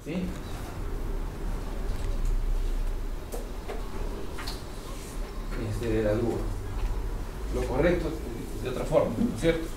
¿Sí? Este era lo correcto de otra forma, ¿no es cierto?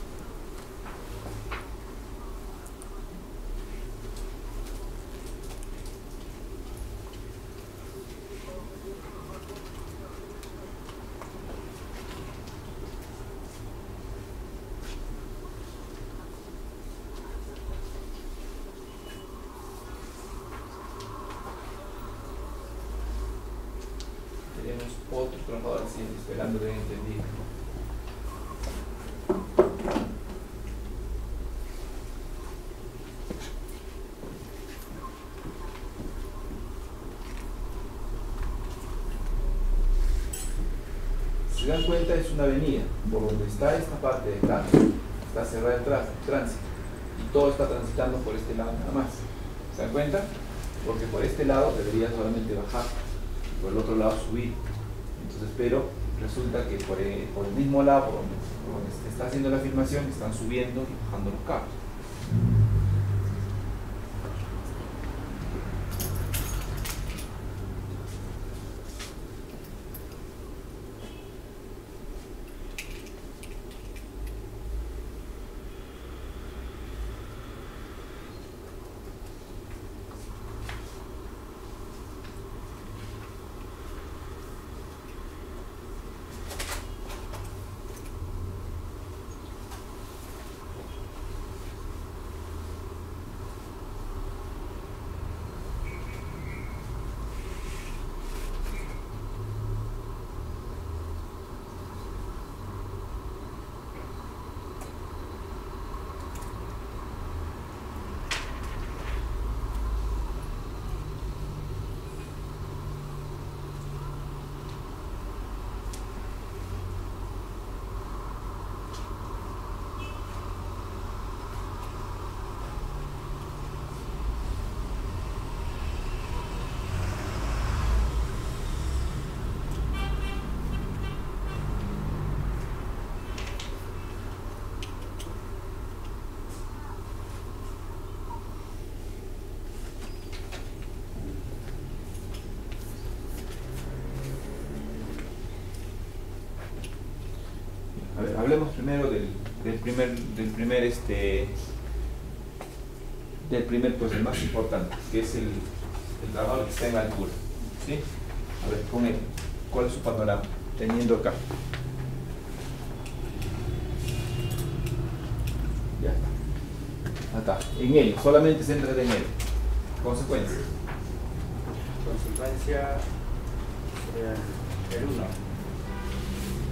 Tenemos otro trabajador así, esperando que entendí. Si se dan cuenta, es una avenida por donde está esta parte de acá, está cerrada el tránsito y todo está transitando por este lado nada más. ¿Se dan cuenta? Porque por este lado debería solamente bajar y por el otro lado subir. Entonces, pero resulta que por el mismo lado por donde se está haciendo la filmación están subiendo y bajando los cabos. A ver, hablemos primero del primer, pues el más importante, que es el trabajador que está en altura. ¿Sí? A ver, con él, ¿cuál es su panorama? Teniendo acá. Ya está. Acá, en él, solamente céntrate en él. Consecuencia. Consecuencia el 1.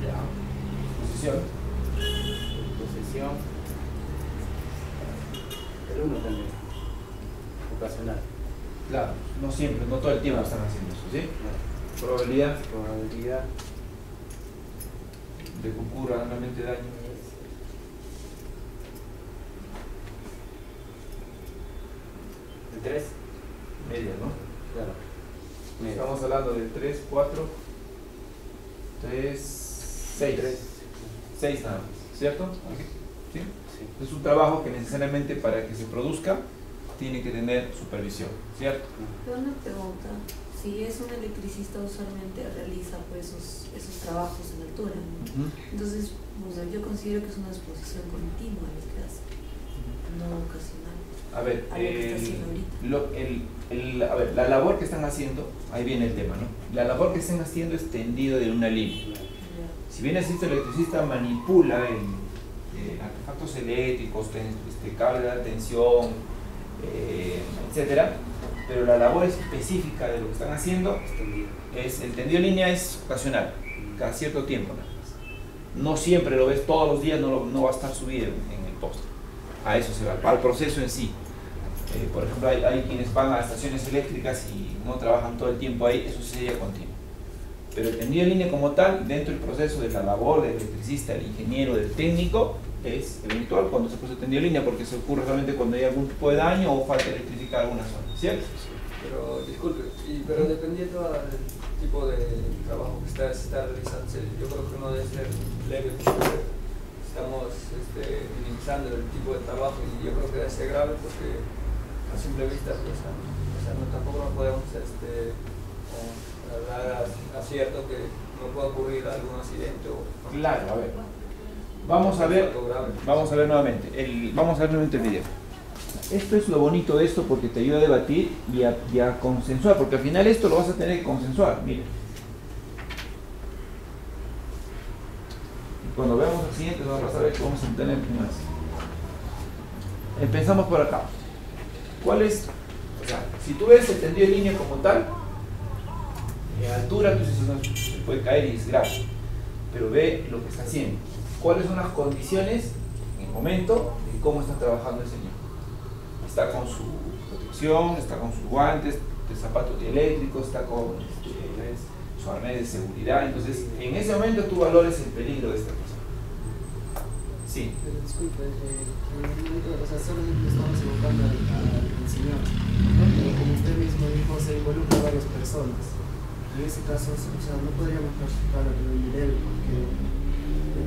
Ya. Posición. Posición el 1 también. Ocasional. Claro, no siempre, no todo el tiempo están haciendo eso, ¿sí? No. Probabilidad Probabilidad de que ocurra realmente daño. el 3. Media, ¿no? Claro. Estamos hablando de 3, 4, 3, 6. 6 nada más, ¿cierto? ¿Sí? Sí. Es un trabajo que necesariamente para que se produzca tiene que tener supervisión, ¿cierto? Pero una pregunta, si es un electricista usualmente realiza pues esos trabajos en altura, ¿no? Entonces, o sea, yo considero que es una exposición continua lo que hace, no ocasional. A ver, A lo que está haciendo ahorita. a ver, la labor que están haciendo, ahí viene el tema, ¿no? La labor que están haciendo es tendido de una línea. Si bien este electricista manipula artefactos eléctricos, cable de alta tensión, etcétera, pero la labor específica de lo que están haciendo es el tendido de línea es ocasional, cada cierto tiempo nada más. No siempre lo ves todos los días, no va a estar subido en el poste. A eso se va, al proceso en sí. Por ejemplo, hay quienes van a estaciones eléctricas y no trabajan todo el tiempo ahí, eso sería continuo. Pero el tendido de línea como tal, dentro del proceso de la labor del electricista, del ingeniero, del técnico, es eventual cuando se produce el tendido de línea, porque se ocurre realmente cuando hay algún tipo de daño o falta electrificar alguna zona, ¿cierto? Pero disculpe, pero dependiendo del tipo de trabajo que está realizando, yo creo que no debe ser leve, porque estamos minimizando el tipo de trabajo y yo creo que debe ser grave porque a simple vista, pues, no, tampoco no podemos dar acierto que no pueda ocurrir algún accidente o claro, a ver. Vamos a ver nuevamente el video. Esto es lo bonito de esto porque te ayuda a debatir y a consensuar, porque al final esto lo vas a tener que consensuar. Miren. Y cuando veamos el siguiente vamos a ver que vamos a tener más. Empezamos por acá. ¿Cuál es? O sea, si tú ves el tendido de línea como tal, en altura tú dices, no, se puede caer y es grave. Pero ve lo que está haciendo. ¿Cuáles son las condiciones en el momento de cómo está trabajando el señor? Está con su protección, está con sus guantes de zapatos eléctricos, está con su arnés de seguridad. Entonces, en ese momento tú valores el peligro de esta persona. Sí. Disculpe, en el momento, o sea, solamente estamos evocando al señor, ¿no? Pero como usted mismo dijo, se involucra a varias personas. En ese caso, o sea, no podríamos clasificar a nivel leve, porque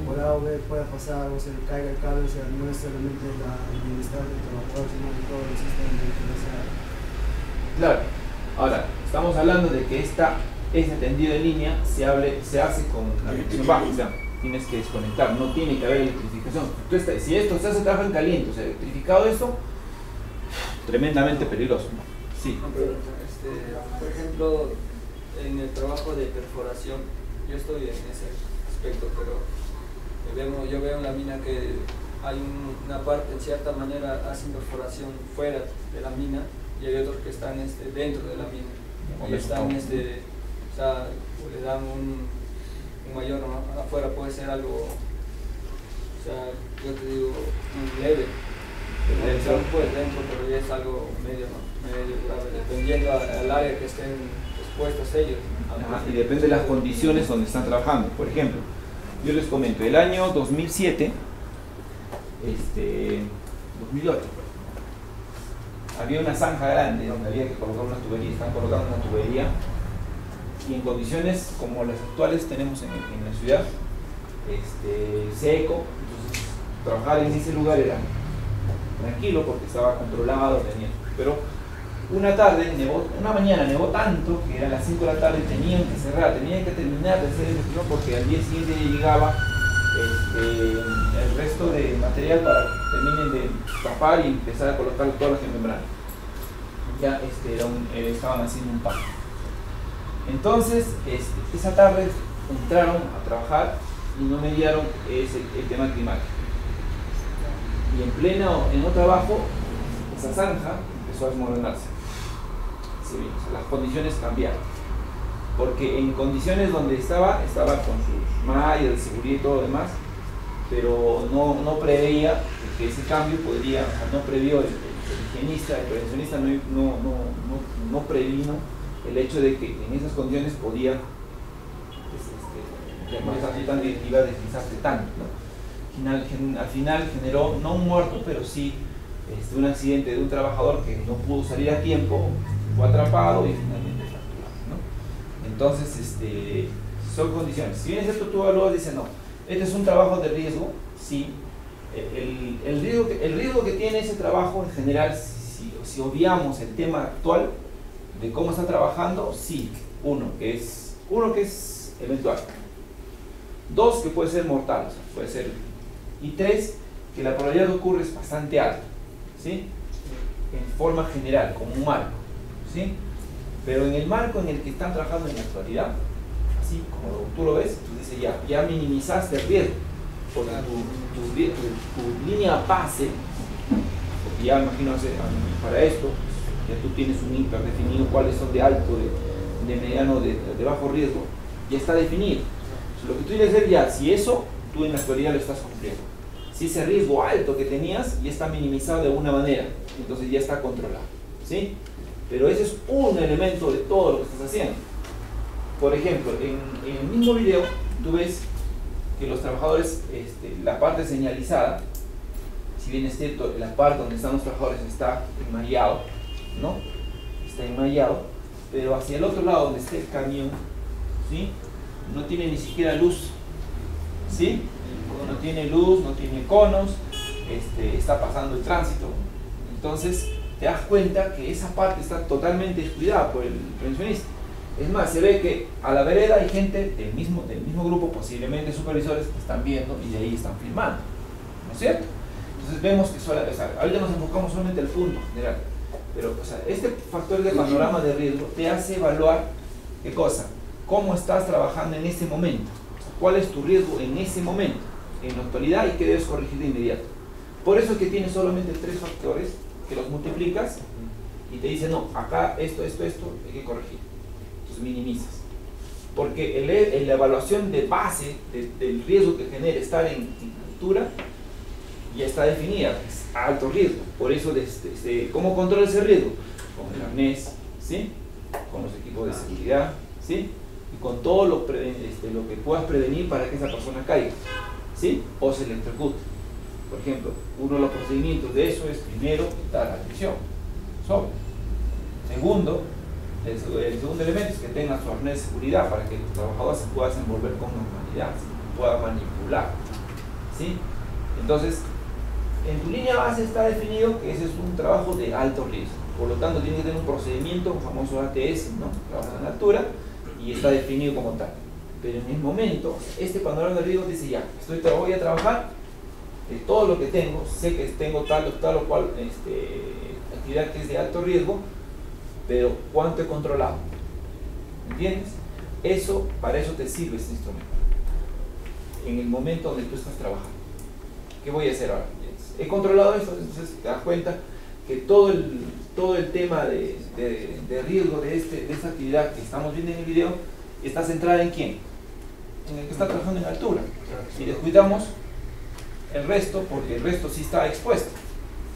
por A o B pueda pasar o se le caiga el cable, o sea, no es solamente el bienestar del trabajador, sino de todo el sistema de utilización. Claro. Ahora, estamos hablando de que ese tendido de línea se hace con la presión baja, o sea, tienes que desconectar, no tiene que haber electrificación. Si esto se hace trabajo en caliente, o sea, electrificado esto, tremendamente peligroso. Sí. Por ejemplo, en el trabajo de perforación, yo estoy en ese aspecto, pero yo veo en la mina que hay una parte, en cierta manera, hacen perforación fuera de la mina y hay otros que están dentro de la mina. Y están, o sea, le dan un mayor, ¿no? Afuera puede ser algo, o sea, yo te digo, leve. Dentro, pero ya es algo medio grave, dependiendo al área que estén expuestos ellos. Y depende de las condiciones donde están trabajando. Por ejemplo, yo les comento, el año 2007, 2008, había una zanja grande donde había que colocar una tubería, están colocando una tubería, y en condiciones como las actuales tenemos en la ciudad, seco, entonces trabajar en ese lugar era tranquilo porque estaba controlado, pero una mañana nevó tanto que era las 5 de la tarde, tenían que cerrar, tenían que terminar de hacer el estudio porque al día siguiente ya llegaba el resto de material para que terminen de tapar y empezar a colocar todas las membranas. Ya estaban haciendo un paso. Entonces, esa tarde entraron a trabajar y no mediaron el tema climático. Y en otro trabajo, esa zanja empezó a desmoronarse. Sí, las condiciones cambiaron. Porque en condiciones donde estaba con sus mallas de seguridad y todo lo demás, pero no preveía que ese cambio podría, o sea, no previó el higienista, el prevencionista no previno el hecho de que en esas condiciones podía iba a deslizarse tanto, ¿no? Al final generó no un muerto, pero sí un accidente de un trabajador que no pudo salir a tiempo, fue atrapado y finalmente fracturado, ¿no? Entonces, son condiciones. Si bien es cierto, tú evalúas y dices, no, este es un trabajo de riesgo, sí. El riesgo que tiene ese trabajo en general, si obviamos el tema actual de cómo está trabajando, sí, uno que es eventual, 2 que puede ser mortal, o sea, puede ser, y 3 que la probabilidad de ocurrir es bastante alta, ¿sí? En forma general, como un marco, ¿sí? Pero en el marco en el que están trabajando en la actualidad, así como tú lo ves, tú dices ya minimizaste el riesgo, porque tu línea base, porque ya imagino para esto, ya tú tienes un INCAR definido cuáles son de alto, de mediano, de bajo riesgo, ya está definido. Entonces, lo que tú quieres ver ya, si eso, tú en la actualidad lo estás cumpliendo. Si ese riesgo alto que tenías ya está minimizado de alguna manera, entonces ya está controlado, ¿sí? Pero ese es un elemento de todo lo que estás haciendo. Por ejemplo, en el mismo video, tú ves que los trabajadores, la parte señalizada, si bien es cierto, la parte donde están los trabajadores está enmallado, ¿no? Está enmallado, pero hacia el otro lado donde está el camión, ¿sí? No tiene ni siquiera luz, ¿sí? No tiene luz, no tiene conos, está pasando el tránsito. Entonces, te das cuenta que esa parte está totalmente descuidada por el pensionista. Es más, se ve que a la vereda hay gente del mismo grupo, posiblemente supervisores, que están viendo y de ahí están filmando, ¿no es cierto? Entonces vemos que ahorita nos enfocamos solamente al punto general, pero este factor de panorama de riesgo te hace evaluar, ¿qué cosa? Cómo estás trabajando en ese momento, cuál es tu riesgo en ese momento, en la actualidad, y qué debes corregir de inmediato. Por eso es que tienes solamente 3 factores que los multiplicas y te dice, no, acá esto hay que corregir. Entonces minimizas. Porque la evaluación de base del riesgo que genera estar en altura ya está definida, es alto riesgo. Por eso, ¿cómo controla ese riesgo? Con el arnés, ¿sí? Con los equipos de seguridad, ¿sí? Y con todo lo que puedas prevenir para que esa persona caiga, ¿sí? O se electrocute. Por ejemplo, uno de los procedimientos de eso es, primero, dar la atención. Segundo, el segundo elemento es que tenga su arnés de seguridad para que el trabajador se pueda desenvolver con normalidad, se pueda manipular, ¿sí? Entonces, en tu línea base está definido que ese es un trabajo de alto riesgo. Por lo tanto, tiene que tener un procedimiento, un famoso ATS, ¿no? Trabajo en altura, y está definido como tal. Pero en el momento, este panorama de riesgo dice ya, voy a trabajar de todo lo que tengo, sé que tengo tal o cual actividad que es de alto riesgo, pero ¿cuánto he controlado? ¿Entiendes? Para eso te sirve este instrumento. En el momento donde tú estás trabajando. ¿Qué voy a hacer ahora? He controlado esto, entonces te das cuenta que todo el tema de riesgo de esta actividad que estamos viendo en el video está centrada en ¿quién? En el que está trabajando en altura. Y descuidamos el resto, porque el resto sí está expuesto.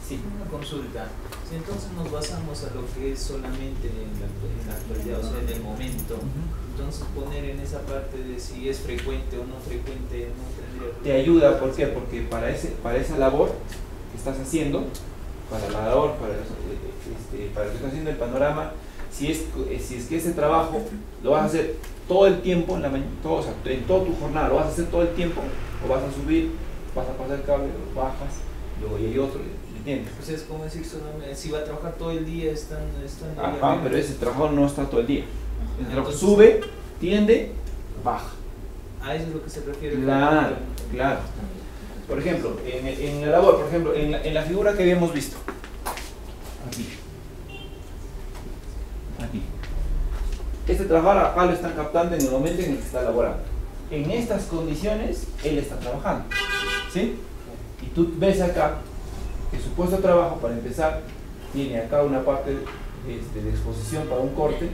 Sí. Una consulta. Si entonces nos basamos a lo que es solamente en la actualidad, o sea, en el momento, entonces poner en esa parte de si es frecuente o no frecuente no tendría... Te ayuda, ¿por qué? Porque para esa labor que estás haciendo, para lo que estás haciendo el panorama, si es que ese trabajo lo vas a hacer todo el tiempo, en toda tu jornada, lo vas a hacer todo el tiempo, o vas a subir, vas a pasar el cable, lo bajas, luego hay otro, ¿entiendes? Pues es como decir, si va a trabajar todo el día, están pero ese trabajador no está todo el día. El trabajo sube, tiende, baja. A eso es lo que se refiere. Claro. Por ejemplo, en la labor, por ejemplo, en la figura que habíamos visto, aquí. Este trabajador acá lo están captando en el momento en el que está laborando. En estas condiciones, él está trabajando, ¿sí? Y tú ves acá que su puesto de trabajo, para empezar, tiene acá una parte de exposición para un corte,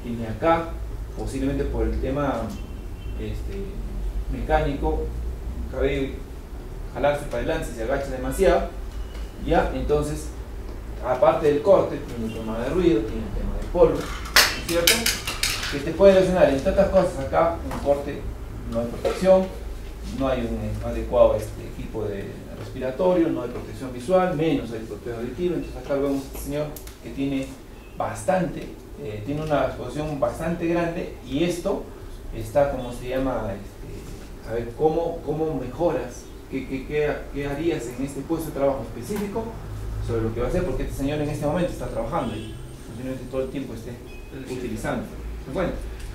tiene acá, posiblemente por el tema mecánico, el cabello jalarse para adelante, se agacha demasiado, ya, entonces, aparte del corte, tiene un tema de ruido, tiene un tema de polvo, ¿no es cierto? Que te puede lesionar, entre otras cosas. Acá, un corte, no hay protección, no hay un adecuado equipo respiratorio, no hay protección visual, menos hay protección auditiva. Entonces acá vemos a este señor que tiene tiene una exposición bastante grande, y esto está, como se llama, a ver, ¿cómo mejoras? ¿Qué harías en este puesto de trabajo específico sobre lo que va a hacer? Porque este señor en este momento está trabajando y posiblemente todo el tiempo esté utilizando. Bueno,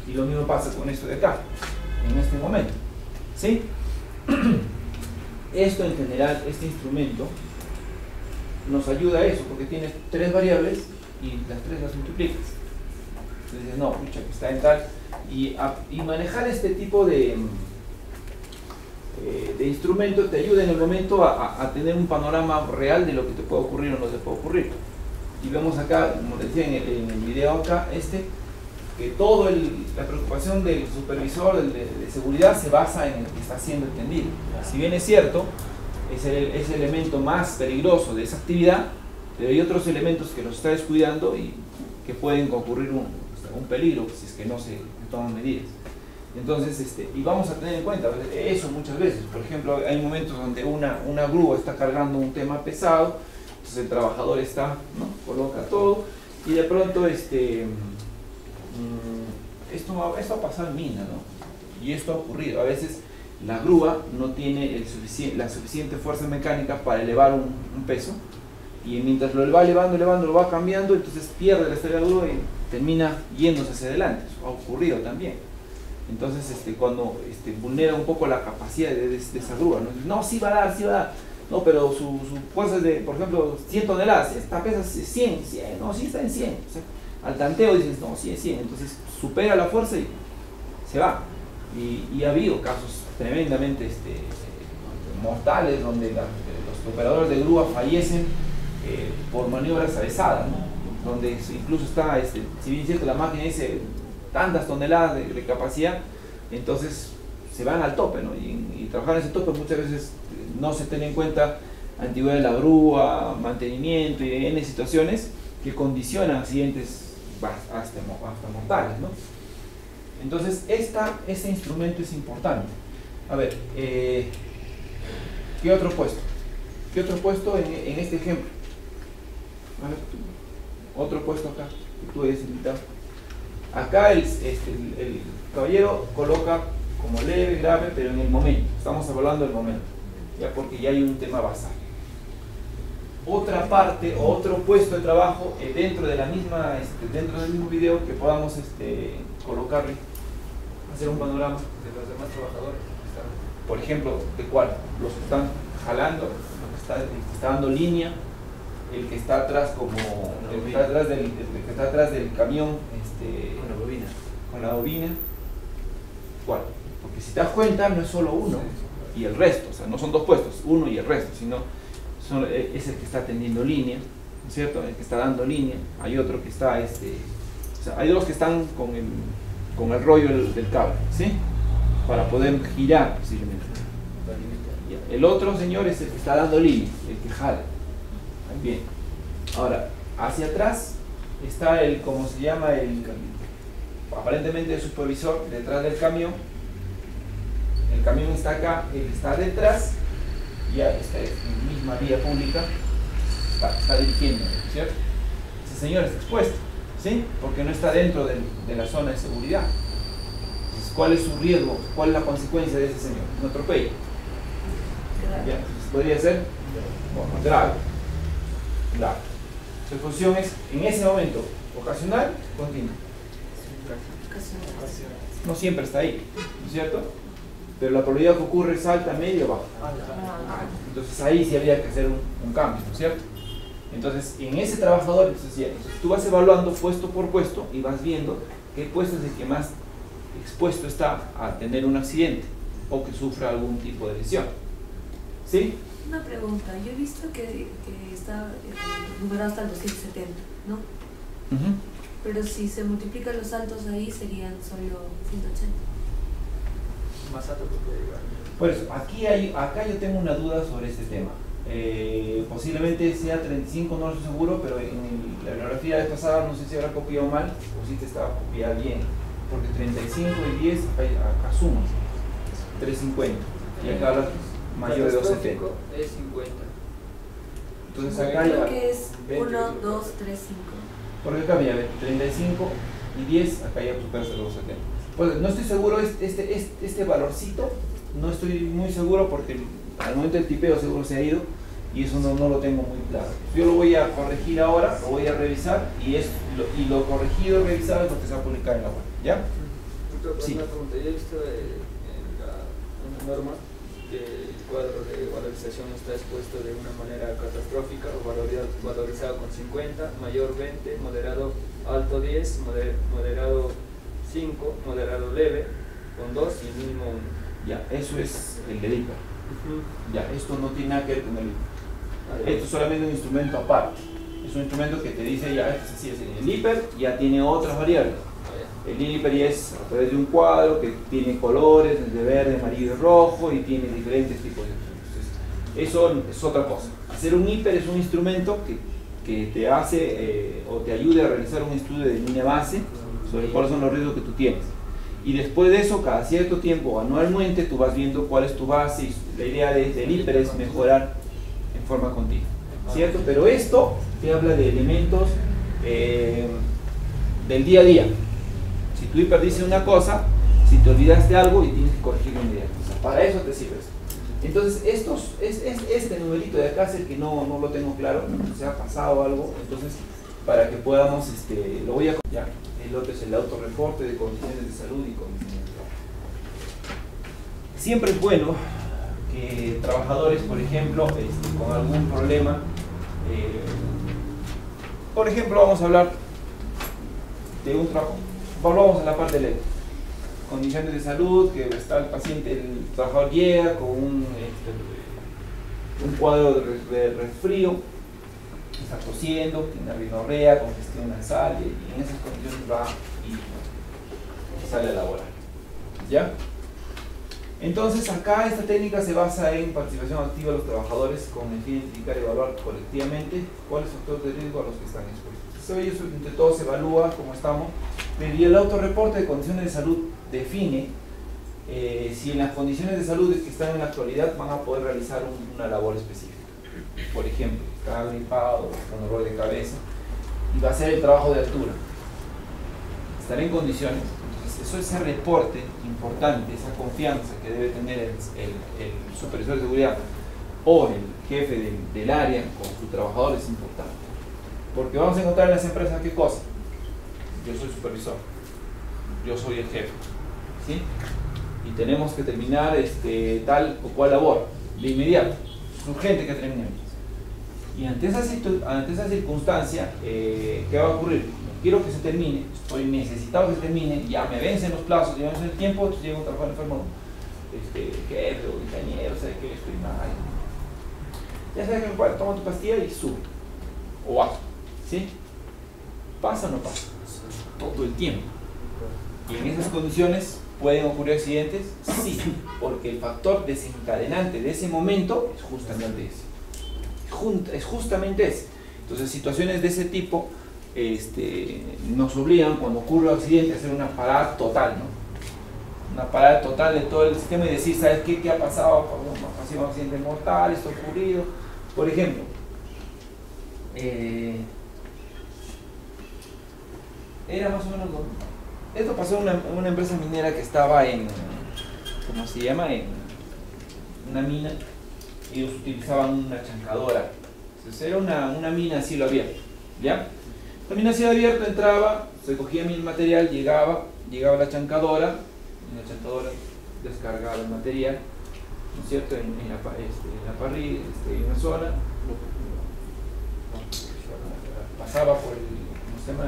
y lo mismo pasa con esto de acá, en este momento, ¿sí? Esto en general, este instrumento nos ayuda a eso, porque tienes 3 variables y las 3 las multiplicas. Entonces, no, pucha, que está en tal, y manejar este tipo de instrumento te ayuda en el momento a tener un panorama real de lo que te puede ocurrir o no te puede ocurrir. Y vemos acá, como decía en el video acá, que toda la preocupación del supervisor de seguridad se basa en el que está siendo entendido. Si bien es cierto, es el elemento más peligroso de esa actividad, pero hay otros elementos que los está descuidando y que pueden ocurrir un peligro si es que no se toman medidas. Entonces, y vamos a tener en cuenta eso muchas veces. Por ejemplo, hay momentos donde una grúa está cargando un tema pesado, entonces el trabajador coloca todo, y de pronto esto ha pasado en mina, ¿no? Y esto ha ocurrido. A veces la grúa no tiene la suficiente fuerza mecánica para elevar un peso, y mientras lo va elevando, lo va cambiando, entonces pierde la estabilidad de la grúa y termina yéndose hacia adelante. Eso ha ocurrido también. Entonces cuando vulnera un poco la capacidad de esa grúa, no, sí va a dar, no, pero su fuerza es de, por ejemplo, 100 toneladas, esta pesa 100, no, sí está en 100, o sea, al tanteo dices, no, sí es 100, entonces supera la fuerza y se va. Y ha habido casos tremendamente mortales donde los operadores de grúa fallecen por maniobras avesadas, ¿no? Donde incluso está, si bien es cierto, la máquina dice tantas toneladas de capacidad, entonces se van al tope, ¿no? Y trabajar en ese tope muchas veces no se tiene en cuenta antigüedad de la grúa, mantenimiento y en situaciones que condicionan accidentes hasta mortales, ¿no? Entonces este instrumento es importante. A ver, ¿qué otro puesto? ¿Qué otro puesto en este ejemplo? A ver, otro puesto acá, que tú hayas invitado. Acá el caballero coloca como leve, grave, pero en el momento. Estamos hablando del momento, ya porque ya hay un tema basal. Otra parte, otro puesto de trabajo dentro de la misma, dentro del mismo video que podamos colocarle, hacer un panorama de los demás trabajadores. Por ejemplo, ¿de cuál? Los que están jalando, el que está dando línea, el que está atrás el que está atrás del camión con la bobina. ¿Cuál? Porque si te das cuenta no es solo uno y el resto, o sea, no son dos puestos, uno y el resto, sino es el que está tendiendo línea, ¿no es cierto? El que está dando línea, hay otro que está, o sea, hay dos que están con el rollo del cable, ¿sí? Para poder girar posiblemente. El otro señor es el que está dando línea, el que jala. Bien. Ahora, hacia atrás está ¿cómo se llama? Aparentemente el supervisor detrás del camión. El camión está acá, él está detrás, ya está en la misma vía pública, está dirigiendo, ¿cierto? Ese señor está expuesto, ¿sí? Porque no está dentro de la zona de seguridad. Entonces, ¿cuál es su riesgo? ¿Cuál es la consecuencia de ese señor? Un atropello. Ya, podría ser grave. Su exposición es en ese momento ocasional, continua. No siempre está ahí, ¿no es cierto? Pero la probabilidad que ocurre es alta, media o baja. Entonces ahí sí habría que hacer un cambio, ¿no es cierto? Entonces en ese trabajador, entonces tú vas evaluando puesto por puesto y vas viendo qué puesto es el que más expuesto está a tener un accidente o que sufra algún tipo de lesión. ¿Sí? Una pregunta, yo he visto que está numerado hasta el 270, ¿no? Pero si se multiplican los saltos ahí serían solo 180. Más alto que puede llegar. Por eso, acá yo tengo una duda sobre este tema. Posiblemente sea 35, no lo estoy seguro, pero en la bibliografía de pasada no sé si habrá copiado mal o si te estaba copiada bien. Porque 35 y 10 acá suman 350 y acá hablas mayor de 270. Es 50. Entonces acá Creo ya, que es 1, 2, 3, 5. porque acá mira, 35 y 10, acá ya superas el 270. Pues no estoy seguro, este valorcito, no estoy muy seguro porque al momento del tipeo seguro se ha ido y eso no lo tengo muy claro. Yo lo voy a corregir ahora, lo voy a revisar y lo corregido y revisado es lo que se va a publicar en la web, ¿ya? Sí. Una pregunta, yo he visto en la norma que el cuadro de valorización está expuesto de una manera catastrófica o valorizado con 50, mayor 20, moderado alto 10, moderado 5, moderado leve con 2 y mínimo 1. Ya, eso es el del IPER. Ya, esto no tiene nada que ver con el IPER. Esto es solamente un instrumento aparte. Es un instrumento que te dice, ya, esto es así, el IPER ya tiene otras variables. El IPER ya es a través de un cuadro que tiene colores, de verde, amarillo y rojo y tiene diferentes tipos de instrumentos. Eso es otra cosa. Hacer un IPER es un instrumento que te hace o te ayude a realizar un estudio de línea base sobre cuáles son los riesgos que tú tienes. Y después de eso, cada cierto tiempo, anualmente, tú vas viendo cuál es tu base y la idea del IPER es mejorar en forma continua, ¿cierto? Pero esto te habla de elementos del día a día. Si tu IPER dice una cosa, si te olvidaste algo y tienes que corregirlo inmediatamente. O sea, para eso te sirve esto. Entonces, este numerito de acá es el que no lo tengo claro, se ha pasado algo, entonces para que podamos, lo voy a ya. El otro es el autorreporte de condiciones de salud y condiciones de trabajo. Siempre es bueno que trabajadores, por ejemplo, con algún problema, por ejemplo, vamos a hablar de un trabajo, volvamos a la parte de condiciones de salud, que está el paciente, el trabajador llega con un cuadro de resfrío, está tosiendo, tiene rinorrea, congestión nasal, y en esas condiciones va y sale a laborar. ¿Ya? Entonces acá esta técnica se basa en participación activa de los trabajadores con el fin de identificar y evaluar colectivamente cuáles son los factores de riesgo a los que están expuestos. Eso entre todos se evalúa cómo estamos, y el autorreporte de condiciones de salud define si en las condiciones de salud que están en la actualidad van a poder realizar una labor específica. Por ejemplo, está gripado, con dolor de cabeza, y va a hacer el trabajo de altura. Estar en condiciones. Entonces, eso, ese reporte importante, esa confianza que debe tener el supervisor de seguridad o el jefe del área con su trabajador es importante. Porque vamos a encontrar en las empresas qué cosa. Yo soy supervisor, yo soy el jefe, ¿sí? Y tenemos que terminar tal o cual labor de inmediato, es urgente que terminemos. Y ante esa circunstancia, ¿qué va a ocurrir? Quiero que se termine, estoy necesitado que se termine, ya me vencen los plazos, ya me vencen el tiempo, entonces llega un trabajador enfermo, jefe o ingeniero, sabe que estoy mal, ya sabes que me puede, toma tu pastilla y sube, o baja, ¿sí? ¿Pasa o no pasa? Todo el tiempo. Y en esas condiciones pueden ocurrir accidentes, sí, porque el factor desencadenante de ese momento es justamente ese. Es justamente ese. Entonces, situaciones de ese tipo nos obligan, cuando ocurre un accidente, a hacer una parada total, ¿no? Una parada total de todo el sistema y decir, ¿sabes qué? ¿Qué ha pasado? Ha sido un accidente mortal, esto ha ocurrido. Por ejemplo, era más o menos esto pasó en una empresa minera que estaba en, ¿cómo se llama? En una mina. Ellos utilizaban una chancadora. Entonces era una mina a cielo abierto, ¿ya? La mina a cielo abierto entraba, se cogía mi material, llegaba la chancadora, y la chancadora descargaba el material, ¿no es cierto? En la parrilla, en una zona, pasaba por el, ¿cómo se llama?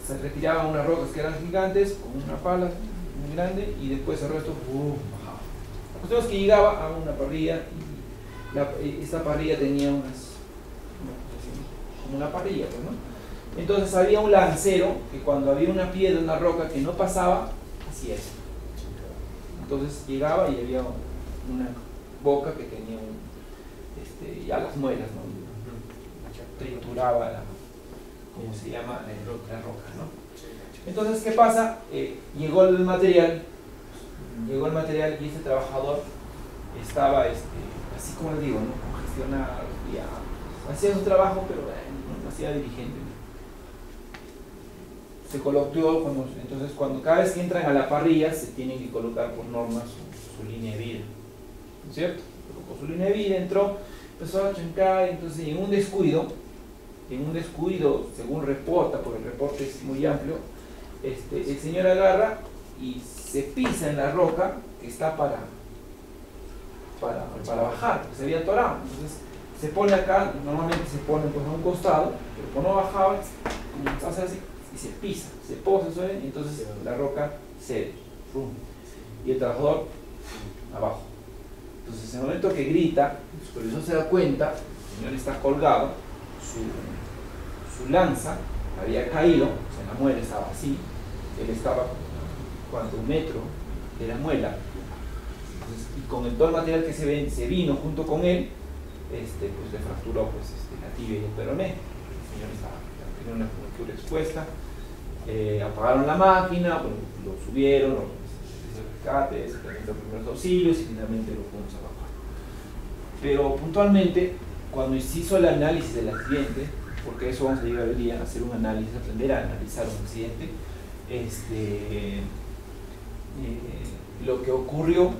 Se retiraban unas rocas que eran gigantes con una pala muy grande y después el resto bajaba. La cuestión es que llegaba a una parrilla y esta parrilla tenía como una parrilla, pues, ¿no? Entonces había un lancero que cuando había una piedra, una roca que no pasaba, hacía eso. Entonces llegaba y había una boca que tenía ya las muelas, ¿no? Trituraba ¿cómo se llama? La roca, ¿no? Entonces, ¿qué pasa? Llegó el material y ese trabajador estaba, así como les digo, ¿no? Congestionado, ya, hacía su trabajo, pero no hacía dirigente, ¿no? Se colocó, entonces cada vez que entran a la parrilla se tienen que colocar por norma su línea de vida, ¿no es cierto? Colocó su línea de vida, entró, empezó a chancar, entonces en un descuido, según reporta, porque el reporte es muy amplio, el señor agarra y se pisa en la roca que está para bajar, porque se había atorado. Entonces se pone acá, normalmente se pone pues, a un costado, pero cuando bajaba, hace así, y se pisa, se posa, y entonces la roca cede, y el trabajador abajo. Entonces en el momento que grita, el supervisor se da cuenta, el señor está colgado, su lanza había caído, o sea, la muela estaba así, él estaba un metro de la muela. Entonces, y con todo el material que se vino junto con él, pues le fracturó la tibia y el peroné. El señor tenía una fractura expuesta, apagaron la máquina, bueno, lo subieron, hizo rescate, se presentó primeros auxilios y finalmente lo pudimos evacuar. Pero puntualmente, cuando se hizo el análisis del accidente, porque eso vamos a llegar hoy día a hacer un análisis, aprender a analizar un accidente, lo que ocurrió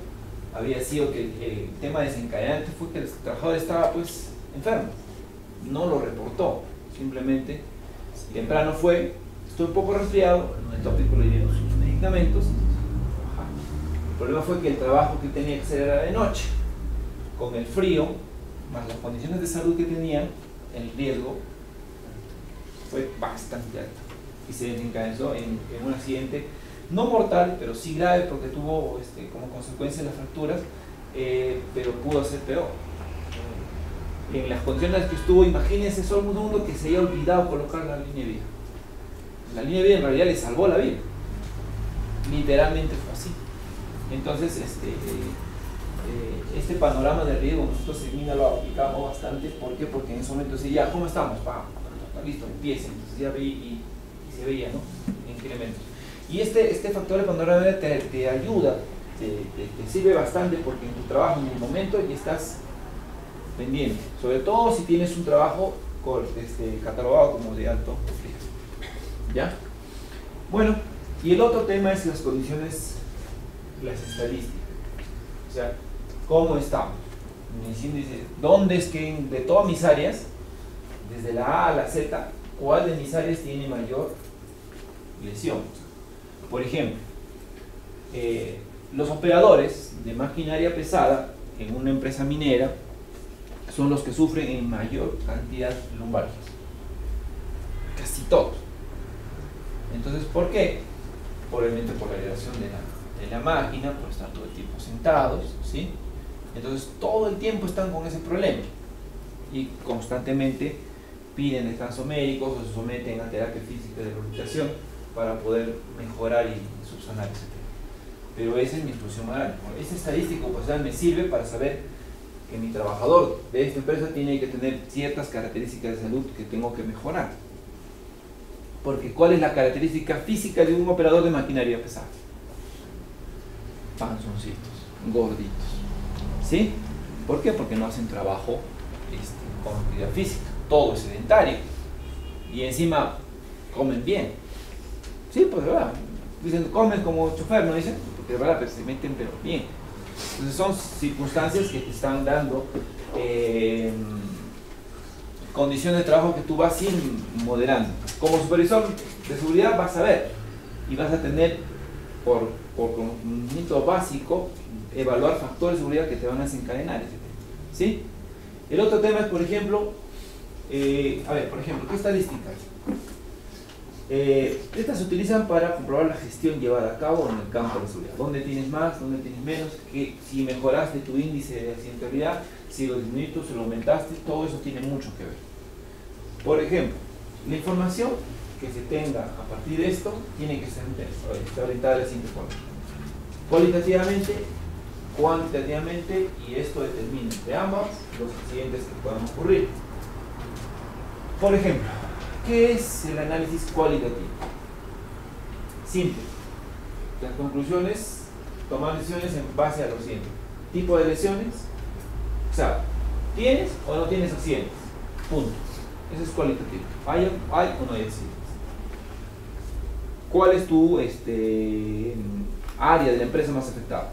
había sido que el tema desencadenante fue que el trabajador estaba pues enfermo, no lo reportó, simplemente temprano fue, estuvo un poco resfriado, en el tópico le dieron sus medicamentos. El problema fue que el trabajo que tenía que hacer era de noche, con el frío, más las condiciones de salud que tenían, el riesgo fue bastante alto y se desencadenó en un accidente no mortal, pero sí grave porque tuvo como consecuencia las fracturas, pero pudo ser peor. En las condiciones en las que estuvo, imagínense solo un mundo que se haya olvidado colocar la línea de vida. La línea de vida en realidad le salvó la vida, literalmente fue así. Entonces este panorama de riesgo nosotros en Mina lo aplicamos bastante. ¿Por qué? Porque en ese momento decía, ya, ¿cómo estamos? Listo, empieza. Entonces ya vi y se veía, ¿no? Incrementos. Y este factor de panorama te ayuda, te sirve bastante porque en tu trabajo, en el momento, ya estás pendiente. Sobre todo si tienes un trabajo catalogado como de alto riesgo. ¿Ya? Bueno, y el otro tema es las condiciones, las estadísticas. O sea, ¿cómo estamos? Dice, ¿dónde es que de todas mis áreas, desde la A a la Z, cuál de mis áreas tiene mayor lesión? Por ejemplo, los operadores de maquinaria pesada en una empresa minera son los que sufren en mayor cantidad de lumbalgias. Casi todos. Entonces, ¿por qué? Probablemente por la elevación de la máquina, por estar todo el tiempo sentados, ¿sí? Entonces, todo el tiempo están con ese problema y constantemente piden descanso médico o se someten a terapia física de rehabilitación para poder mejorar y subsanar ese tema. Pero esa es mi instrucción moral. Ese estadístico pues, me sirve para saber que mi trabajador de esta empresa tiene que tener ciertas características de salud que tengo que mejorar. Porque ¿cuál es la característica física de un operador de maquinaria pesada? Panzoncitos, gorditos. ¿Sí? ¿Por qué? Porque no hacen trabajo con actividad física. Todo es sedentario. Y encima comen bien. Sí, pues de verdad. Dicen, comen como chofer, ¿no dicen? Porque de verdad pero se meten pero bien. Entonces son circunstancias que te están dando condiciones de trabajo que tú vas ir moderando. Como supervisor de seguridad vas a ver y vas a tener por conocimiento básico evaluar factores de seguridad que te van a desencadenar. ¿Sí? El otro tema es, por ejemplo, ¿qué estadísticas? Estas se utilizan para comprobar la gestión llevada a cabo en el campo de la seguridad. ¿Dónde tienes más? ¿Dónde tienes menos? Si mejoraste tu índice de accidentalidad, si lo disminuiste, si lo aumentaste, todo eso tiene mucho que ver. Por ejemplo, la información que se tenga a partir de esto tiene que ser orientada a la siguiente forma: cualitativamente, cuantitativamente, y esto determina entre ambas los accidentes que puedan ocurrir. Por ejemplo, ¿qué es el análisis cualitativo? Simple. Las conclusiones, tomar decisiones en base a lo siguiente: tipo de lesiones, o sea, ¿tienes o no tienes accidentes? Punto. Eso es cualitativo. ¿Hay o no hay accidentes? ¿Cuál es tu área de la empresa más afectada?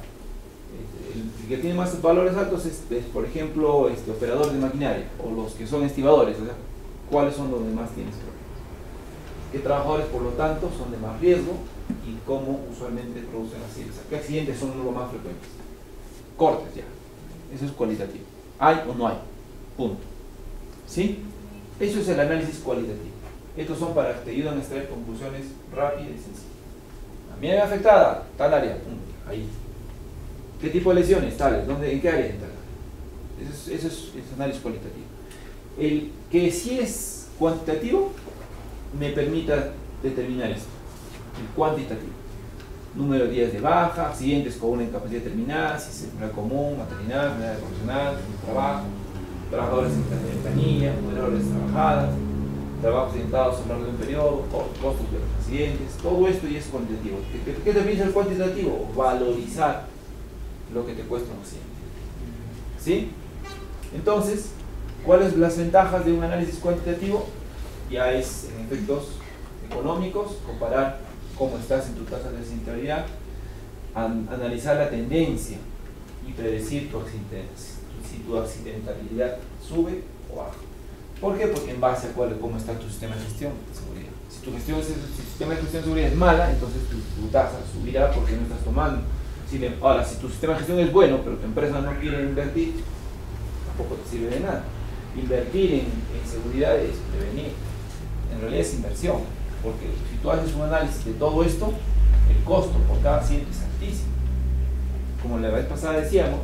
El que tiene más valores altos es por ejemplo, operadores de maquinaria o los que son estibadores. O sea, ¿cuáles son los que más tienes problemas? ¿Qué trabajadores, por lo tanto, son de más riesgo y cómo usualmente producen accidentes? ¿Qué accidentes son los más frecuentes? Cortes ya. Eso es cualitativo. ¿Hay o no hay? Punto. ¿Sí? Eso es el análisis cualitativo. Estos son para que te ayuden a extraer conclusiones rápidas y sencillas. A mí me afectada tal área. Ahí. ¿Qué tipo de lesiones? Tales. ¿En qué área? Eso es análisis cualitativo. El que sí es cuantitativo me permita determinar esto. El cuantitativo: número de días de baja, accidentes con una incapacidad determinada, si es enfermedad común, maternidad, enfermedad profesional, trabajo, trabajadores en planilla, horas trabajadas, trabajos orientados a lo largo de un periodo, costos de los accidentes. Todo esto ya es cuantitativo. ¿Qué te piensa el cuantitativo? Valorizar lo que te cuesta un accidente. ¿Sí? Entonces, ¿cuáles son las ventajas de un análisis cuantitativo? Ya es en efectos económicos, comparar cómo estás en tu tasa de accidentalidad, analizar la tendencia y predecir si tu accidentalidad sube o baja. ¿Por qué? Porque en base a cómo está tu sistema de gestión de seguridad. Si tu sistema de gestión de seguridad es mala, entonces tu tasa subirá porque no estás tomando. Ahora, si tu sistema de gestión es bueno, pero tu empresa no quiere invertir, tampoco te sirve de nada. Invertir en seguridad es prevenir. En realidad es inversión, porque si tú haces un análisis de todo esto, el costo por cada accidente es altísimo. Como la vez pasada decíamos,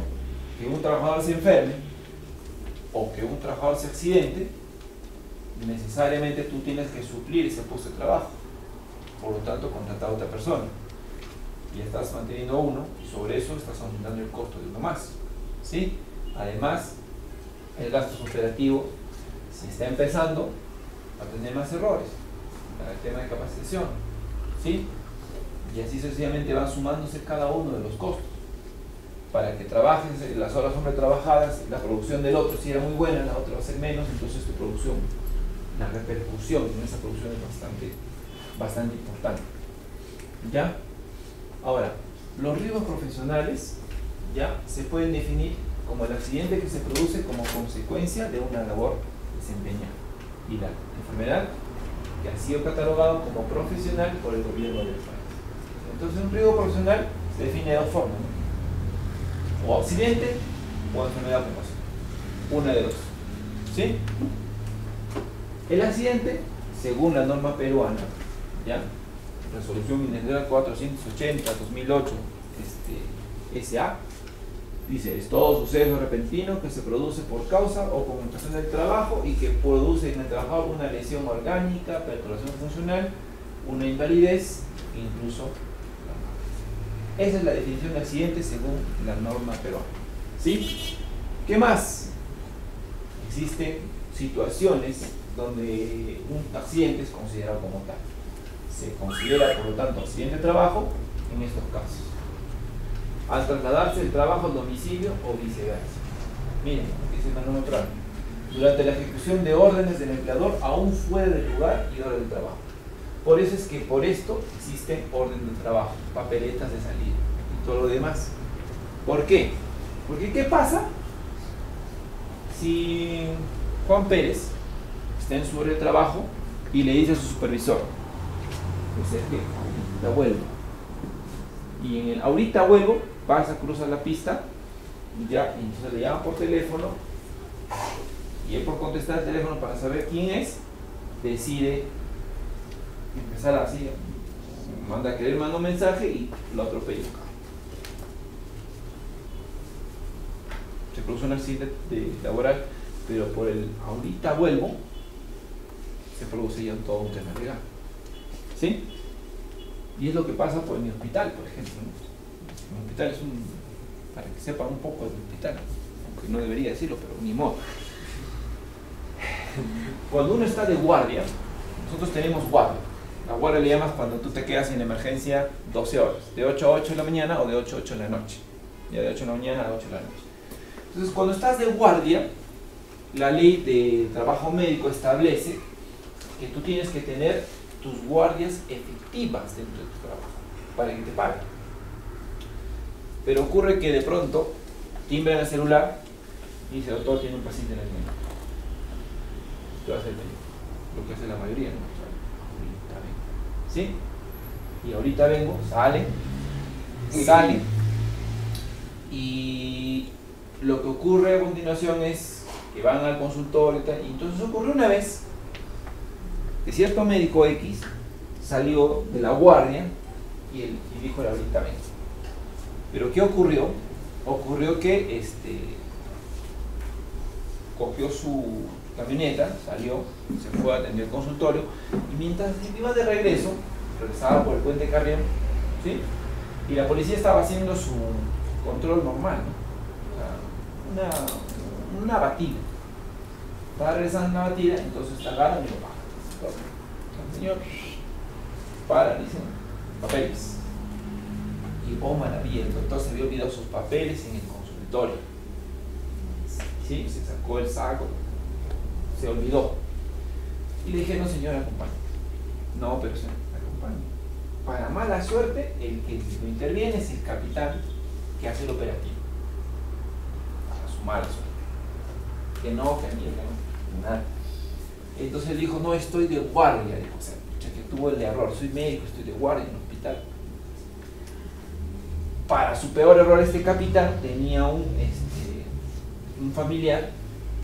que un trabajador se enferme o que un trabajador se accidente, necesariamente tú tienes que suplir ese puesto de trabajo. Por lo tanto, contratar a otra persona. Y estás manteniendo uno y sobre eso estás aumentando el costo de uno más. ¿Sí? Además, el gasto operativo, si está empezando, va a tener más errores. El tema de capacitación. ¿Sí? Y así sucesivamente van sumándose cada uno de los costos. Para que trabajes, las horas trabajadas, la producción del otro si era muy buena, la otra va a ser menos, entonces tu producción, la repercusión en esa producción es bastante importante. ¿Ya? Ahora, los riesgos profesionales ya se pueden definir como el accidente que se produce como consecuencia de una labor desempeñada y la enfermedad que ha sido catalogado como profesional por el gobierno del país. Entonces, un riesgo profesional se define de dos formas, ¿no? O accidente o enfermedad ocupacional. Una de dos. ¿Sí? El accidente, según la norma peruana, ¿ya? Resolución Ministerial 480-2008 SA, dice, es todo suceso repentino que se produce por causa o con ocasión del trabajo y que produce en el trabajador una lesión orgánica, perturbación funcional, una invalidez, incluso la muerte. Esa es la definición de accidente según la norma peruana. ¿Sí? ¿Qué más? Existen situaciones donde un accidente es considerado como tal. Se considera, por lo tanto, accidente de trabajo en estos casos. Al trasladarse del trabajo al domicilio o viceversa. Miren, dice la norma peruana. Durante la ejecución de órdenes del empleador aún fuera del lugar y hora del trabajo. Por eso es que por esto existen órdenes de trabajo, papeletas de salida y todo lo demás. ¿Por qué? Porque ¿qué pasa si Juan Pérez está en su hora de trabajo y le dice a su supervisor, pues es que ahorita vuelvo? Y en el ahorita vuelvo, vas a cruzar la pista y ya, y entonces le llaman por teléfono y él por contestar el teléfono para saber quién es, decide empezar así, manda a querer, manda un mensaje y lo atropella. Se produce un accidente laboral, pero por el ahorita vuelvo se produce ya todo un tema legal. ¿Sí? Y es lo que pasa en mi hospital, por ejemplo, ¿no? Mi hospital es para que sepan un poco del hospital, aunque no debería decirlo, pero ni modo. Cuando uno está de guardia, nosotros tenemos guardia. La guardia le llamas cuando tú te quedas en emergencia 12 horas, de 8 a 8 de la mañana o de 8 a 8 de la noche. Ya de 8 de la mañana a 8 de la noche. Entonces, cuando estás de guardia, la ley de trabajo médico establece que tú tienes que tener tus guardias efectivas dentro de tu trabajo para que te paguen. Pero ocurre que de pronto timbran el celular y dice, doctor, tiene un paciente en el médico. Tú haces lo que hace la mayoría, ¿no? Ahorita vengo. ¿Sí? Y ahorita vengo, sale y lo que ocurre a continuación es que van al consultorio y tal. Y entonces ocurrió una vez que cierto médico X salió de la guardia y dijo, ahorita vengo. Pero ¿qué ocurrió? Ocurrió que cogió su camioneta, salió, se fue a atender el consultorio y mientras iba de regreso, regresaba por el puente Carrión, ¿sí? Y la policía estaba haciendo su control normal, ¿no? O sea, una batida. Estaba regresando una batida, entonces la agarran y lo bajan. El señor para, dicen, papeles. Y oh maravilla, el doctor se había olvidado sus papeles en el consultorio. Sí, se sacó el saco, se olvidó. Y le dije, no señor, acompañe. No, pero señor, acompañe. Para mala suerte, el que lo interviene es el capitán que hace el operativo. mala suerte. Que no, que mierda, no, nada. Entonces él dijo, no, estoy de guardia, dijo, o sea, que tuvo el error, soy médico, estoy de guardia en el hospital. Para su peor error, este capitán tenía un familiar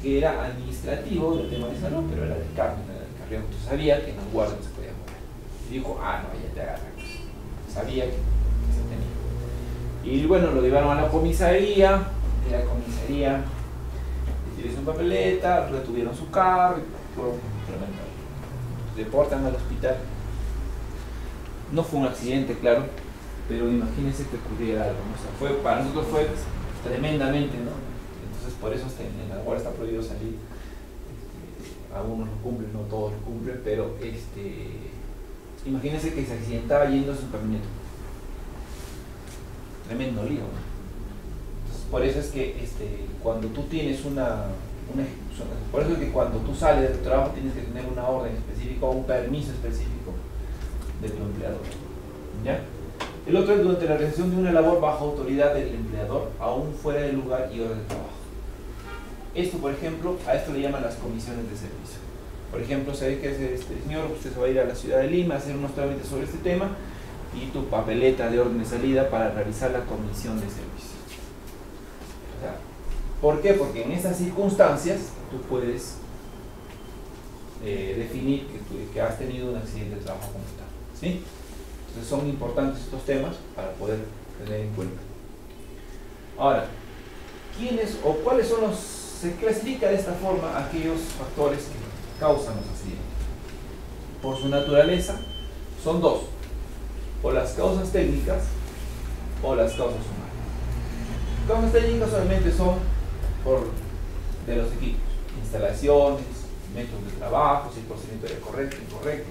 que era administrativo del tema de salud, pero era del carro, no era del carrión. Entonces sabía que en los guardias no se podía mover. Y dijo, ah, no, ya te agarran. Sabía que se tenía. Y bueno, lo llevaron a la comisaría, de la comisaría le tiró su papeleta, retuvieron su carro y fueron implementados. Deportan al hospital. No fue un accidente, claro, pero imagínense que ocurriera algo, ¿no? O sea, para nosotros fue tremendamente, ¿no? Entonces por eso en la guardia está prohibido salir. Algunos lo cumplen, no todos lo cumplen, pero imagínense que se accidentaba yendo a su camioneta. Tremendo lío, ¿no? Entonces por eso es que cuando tú tienes una ejecución, por eso es que cuando tú sales de tu trabajo tienes que tener una orden específica o un permiso específico de tu empleador, ¿ya? El otro es durante la realización de una labor bajo autoridad del empleador, aún fuera del lugar y hora de trabajo. Esto, por ejemplo, a esto le llaman las comisiones de servicio. Por ejemplo, sabe que señor, usted se va a ir a la ciudad de Lima a hacer unos trámites sobre este tema y tu papeleta de orden de salida para realizar la comisión de servicio. O sea, ¿por qué? Porque en esas circunstancias tú puedes definir que has tenido un accidente de trabajo como tal, ¿sí? Entonces son importantes estos temas para poder tener en cuenta. Ahora, ¿quiénes o cuáles son los, se clasifica de esta forma aquellos factores que causan los accidentes? Por su naturaleza, son dos: o las causas técnicas o las causas humanas. Causas técnicas solamente son de los equipos, instalaciones, métodos de trabajo, si el procedimiento era correcto o incorrecto.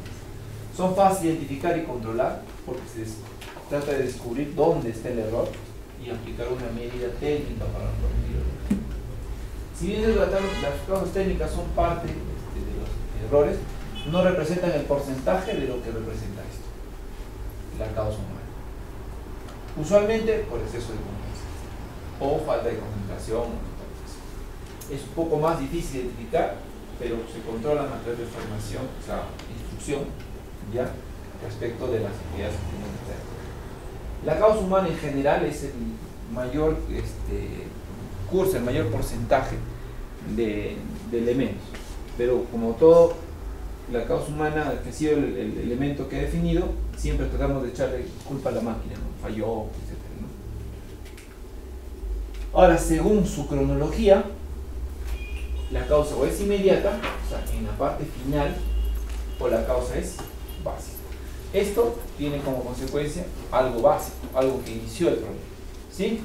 Son fáciles de identificar y controlar porque se trata de descubrir dónde está el error y aplicar una medida técnica para corregirlo. Si bien las causas técnicas son parte de los errores, no representan el porcentaje de lo que representa esto, la causa humana. Usualmente por exceso de confianza o falta de concentración. Es un poco más difícil de identificar, pero se controla a través de formación, o sea, instrucción, ya, respecto de las actividades que tienen que hacer. La causa humana en general es el mayor curso, el mayor porcentaje de elementos, pero como todo, la causa humana, que ha sido el elemento que he definido, siempre tratamos de echarle culpa a la máquina, ¿no? Falló, etc., ¿no? Ahora, según su cronología, la causa o es inmediata, o sea, en la parte final, o la causa es básica. Esto tiene como consecuencia algo básico, algo que inició el problema, ¿sí?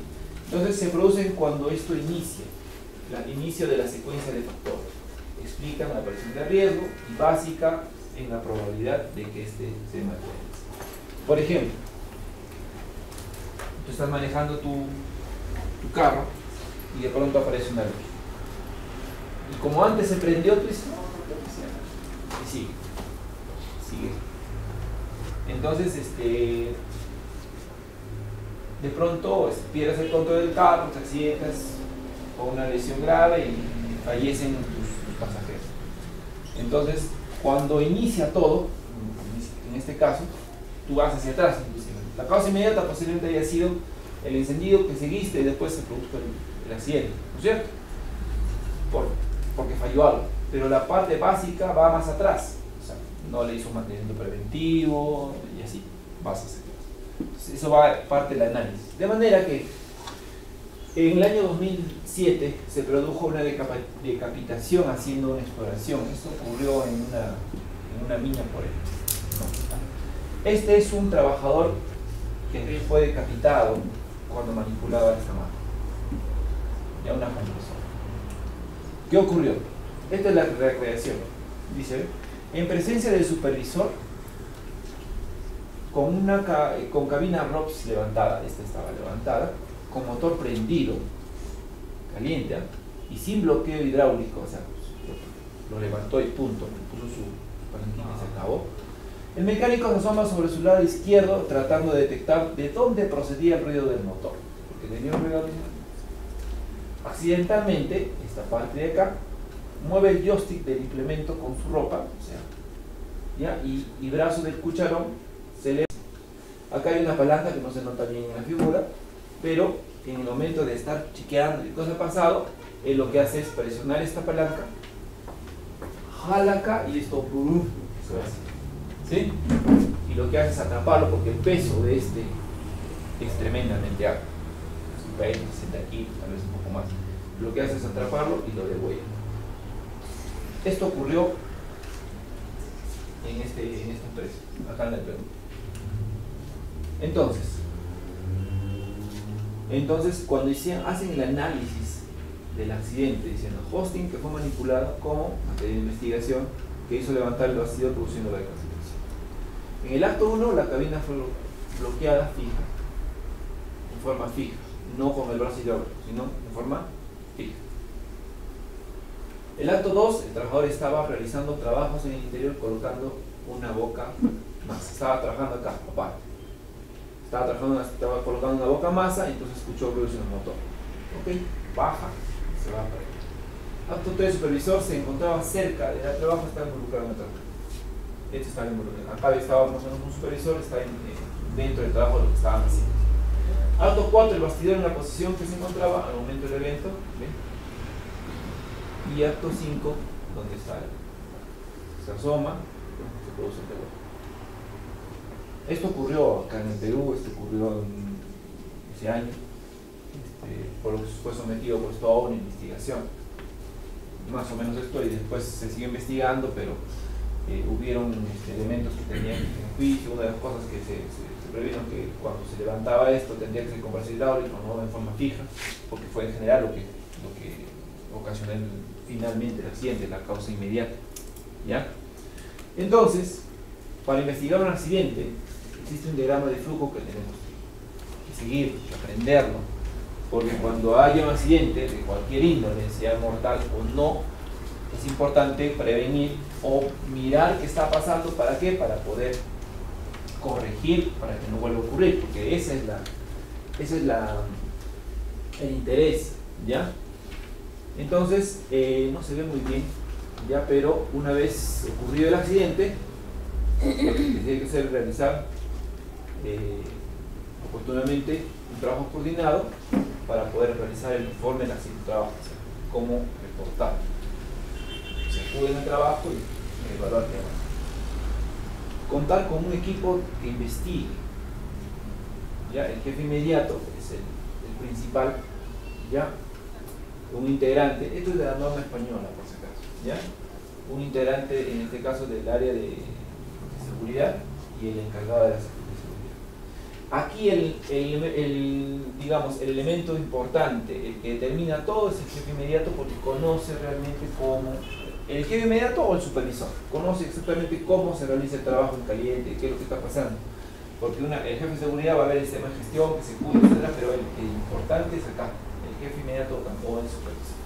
Entonces se producen cuando esto inicia, el inicio de la secuencia de factores. Explican la aparición de riesgo y básica en la probabilidad de que se materialice. Por ejemplo, tú estás manejando tu carro y de pronto aparece una luz. Y como antes se prendió, tú dices, no, y sigue. Entonces, de pronto pierdes el control del carro, te accidentas con una lesión grave y fallecen tus pasajeros. Entonces, cuando inicia todo, en este caso, tú vas hacia atrás, inclusive. La causa inmediata posiblemente haya sido el encendido que seguiste y después se produjo el accidente, ¿no es cierto? Porque falló algo. Pero la parte básica va más atrás. O sea, no le hizo mantenimiento preventivo y así, vas hacia atrás. Entonces, eso va parte del análisis. De manera que en el año 2007 se produjo una decapitación haciendo una exploración. Esto ocurrió en una mina por ahí, ¿no? Este es un trabajador que fue decapitado cuando manipulaba esta máquina. Ya una compresora. ¿Qué ocurrió? Esta es la recreación. Dice, en presencia del supervisor, con cabina ROPS levantada, esta estaba levantada, con motor prendido, caliente, y sin bloqueo hidráulico, o sea, lo levantó y punto, puso su palanquín y se acabó. El mecánico se asoma sobre su lado izquierdo tratando de detectar de dónde procedía el ruido del motor, porque tenía un ruido. accidentalmente, esta parte de acá, mueve el joystick del implemento con su ropa, o sea, ¿ya? Y brazo del cucharón se le... Acá hay una palanca que no se nota bien en la figura, pero en el momento de estar chequeando qué cosa ha pasado, él lo que hace es presionar esta palanca, jala acá y esto se hace, ¿sí? Y lo que hace es atraparlo porque el peso de este es tremendamente alto, 50, 60 kilos, tal vez un poco más. Lo que hace es atraparlo y lo devuelve. Esto ocurrió en esta empresa, acá en el Perú. Entonces cuando hacen el análisis del accidente, diciendo hosting que fue manipulado como materia de investigación que hizo levantar el bastidor produciendo la decapitación. En el acto 1 la cabina fue bloqueada fija, en forma fija, no con el brazo hidráulico, sino en forma fija. El acto 2, el trabajador estaba realizando trabajos en el interior colocando una boca más. Estaba trabajando acá, aparte. Estaba colocando una boca masa y entonces escuchó ruidos en el motor. Ok, baja, se va para allá. Acto 3, el supervisor se encontraba cerca del trabajo, estaba involucrado en el trabajo. Este estaba involucrado. Acá estábamos en un supervisor, está dentro del trabajo de lo que estaban haciendo. Acto 4, el bastidor en la posición que se encontraba al momento del evento. ¿Ven? Y acto 5, donde está se asoma, se produce el terror. Esto ocurrió acá en el Perú, esto ocurrió ese año, por lo que fue sometido pues toda una investigación. Más o menos esto, y después se siguió investigando, pero hubieron elementos que tenían en juicio. Una de las cosas que se previno que cuando se levantaba esto tendría que ser con brazo hidráulico, no en forma fija, porque fue en general lo que ocasionó finalmente el accidente, la causa inmediata. ¿Ya? Entonces, para investigar un accidente, existe un diagrama de flujo que tenemos que seguir, que aprenderlo, porque cuando haya un accidente de cualquier índole, sea mortal o no, es importante prevenir o mirar qué está pasando. ¿Para qué? Para poder corregir, para que no vuelva a ocurrir, porque ese es el interés, ¿ya? Entonces, no se ve muy bien, ¿ya? Pero una vez ocurrido el accidente, lo que tiene que hacer es realizar oportunamente un trabajo coordinado para poder realizar el informe del accidente de trabajo, o sea, cómo reportar. Se acude en el trabajo y evaluar qué va. Contar con un equipo que investigue. ¿Ya? El jefe inmediato es el principal, ¿ya? Un integrante, esto es de la norma española por si acaso, ¿ya? Un integrante en este caso del área de seguridad y el encargado de la seguridad. Aquí digamos, el elemento importante, el que determina todo, es el jefe inmediato, porque conoce realmente cómo, el jefe inmediato o el supervisor, conoce exactamente cómo se realiza el trabajo en caliente, qué es lo que está pasando. Porque el jefe de seguridad va a ver el sistema de gestión, que se cuida, etc., pero el importante es acá, el jefe inmediato o el supervisor.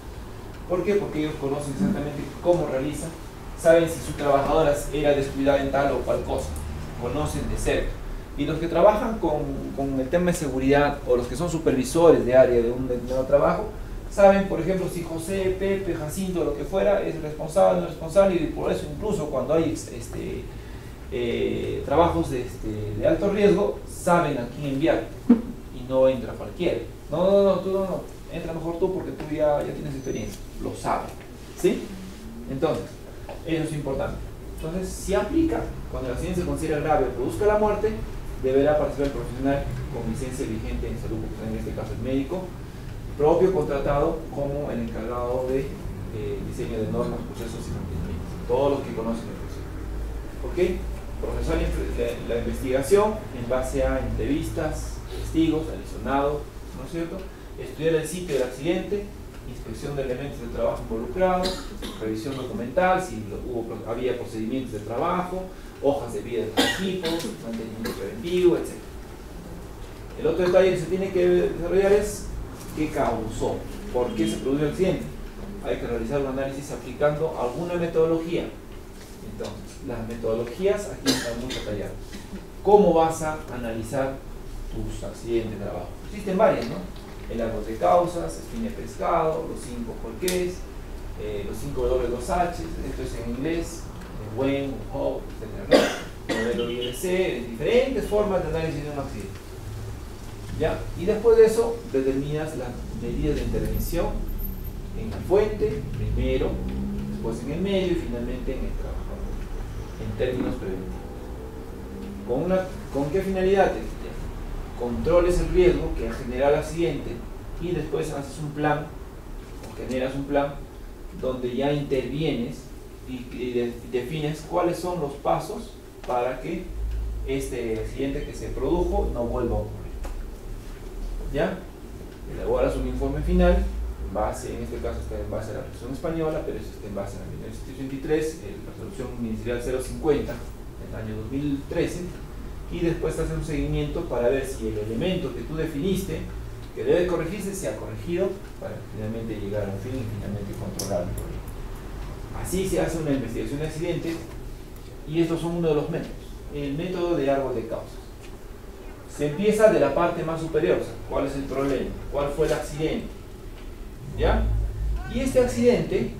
¿Por qué? Porque ellos conocen exactamente cómo realiza, saben si su trabajadora era descuidada en tal o cual cosa, conocen de cerca. Y los que trabajan con el tema de seguridad, o los que son supervisores de área de un determinado trabajo, saben, por ejemplo, si José, Pepe, Jacinto, lo que fuera, es responsable o no responsable, y por eso incluso cuando hay trabajos de alto riesgo, saben a quién enviar, y no entra cualquiera. No, tú no, entra mejor tú porque tú ya tienes experiencia, lo saben, ¿sí? Entonces, eso es importante. Entonces, si aplica, cuando el accidente se considera grave o produzca la muerte, deberá participar el profesional con licencia vigente en salud, en este caso el médico, propio contratado como el encargado de diseño de normas, procesos y mantenimientos, todos los que conocen el proceso. ¿Ok? Procesar la investigación en base a entrevistas, testigos, adicionados, ¿no es cierto? Estudiar el sitio del accidente, inspección de elementos de trabajo involucrados, revisión documental, si había procedimientos de trabajo, hojas de vida de los equipos, mantenimiento preventivo, etc. El otro detalle que se tiene que desarrollar es qué causó, por qué se produjo el accidente. Hay que realizar un análisis aplicando alguna metodología. Entonces, las metodologías aquí están muy detalladas. ¿Cómo vas a analizar tus accidentes de trabajo? Existen varias, ¿no? el árbol de causas, espina de pescado, los 5 porqués, los 5 W, 2 H, esto es en inglés, when, how, etc. Modelo ILC, diferentes formas de análisis de un accidente. ¿Ya? Y después de eso determinas las medidas de intervención en la fuente, primero, después en el medio y finalmente en el trabajador, en términos preventivos. ¿Con qué finalidad? Controles el riesgo que genera el accidente y después haces un plan o generas un plan donde ya intervienes y defines cuáles son los pasos para que este accidente que se produjo no vuelva a ocurrir. ¿Ya? Elaboras un informe final, en base, en este caso está en base a la resolución española, pero está en base a la 1923, la resolución ministerial 050 del año 2013, y después te haces un seguimiento para ver si el elemento que tú definiste que debe corregirse se ha corregido para finalmente llegar a un fin y finalmente controlar el problema. Así se hace una investigación de accidentes y estos son uno de los métodos. El método de árbol de causas. Se empieza de la parte más superior, o sea, ¿cuál es el problema? ¿Cuál fue el accidente? ¿Ya? Y este accidente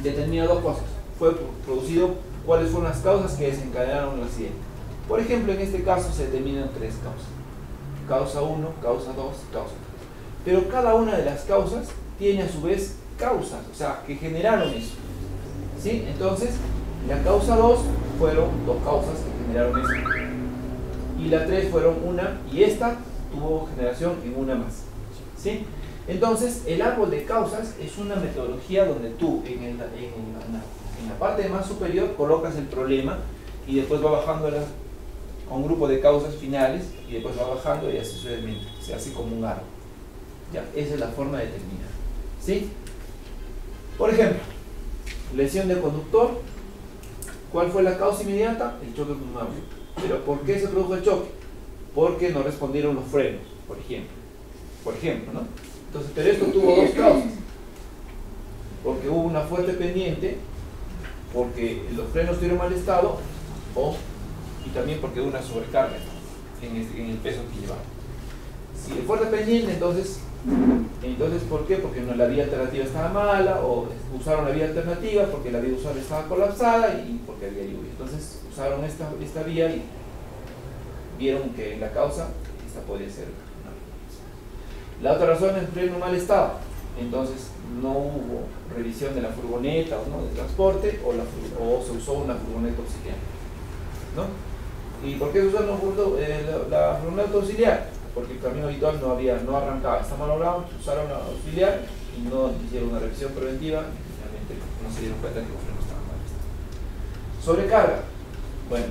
determina dos cosas. Fue producido, ¿cuáles fueron las causas que desencadenaron el accidente? Por ejemplo, en este caso se determinan 3 causas. Causa 1, causa 2, causa 3. Pero cada una de las causas tiene a su vez causas, o sea, que generaron eso. ¿Sí? Entonces, la causa 2 fueron 2 causas que generaron eso. Y la 3 fueron una, y esta tuvo generación en una más. ¿Sí? Entonces, el árbol de causas es una metodología donde tú en la parte más superior colocas el problema y después va bajando a un grupo de causas finales y después va bajando y así sucesivamente. Se hace como un árbol. ¿Ya? Esa es la forma de terminar. ¿Sí? Por ejemplo, lesión del conductor. ¿Cuál fue la causa inmediata? El choque con un auto. ¿Pero por qué se produjo el choque? Porque no respondieron los frenos, por ejemplo. Por ejemplo, ¿no? Entonces, pero esto tuvo 2 causas. Porque hubo una fuerte pendiente, porque los frenos tuvieron mal estado, y también porque hubo una sobrecarga en el peso que llevaba. Si el fuerte pendiente, entonces ¿por qué? Porque la vía alternativa estaba mala, o usaron la vía alternativa porque la vía usual estaba colapsada y porque había lluvia. Entonces usaron esta vía y vieron que la causa, esta podría ser una. La otra razón es el freno en mal estado. Entonces no hubo revisión de la furgoneta o no de transporte, o se usó una furgoneta auxiliar, ¿no? ¿Y por qué se usó la furgoneta auxiliar? Porque el camión habitual no arrancaba, está malogrado, usaron la auxiliar y no hicieron una revisión preventiva y finalmente no se dieron cuenta que los frenos estaban mal. Sobrecarga. Bueno,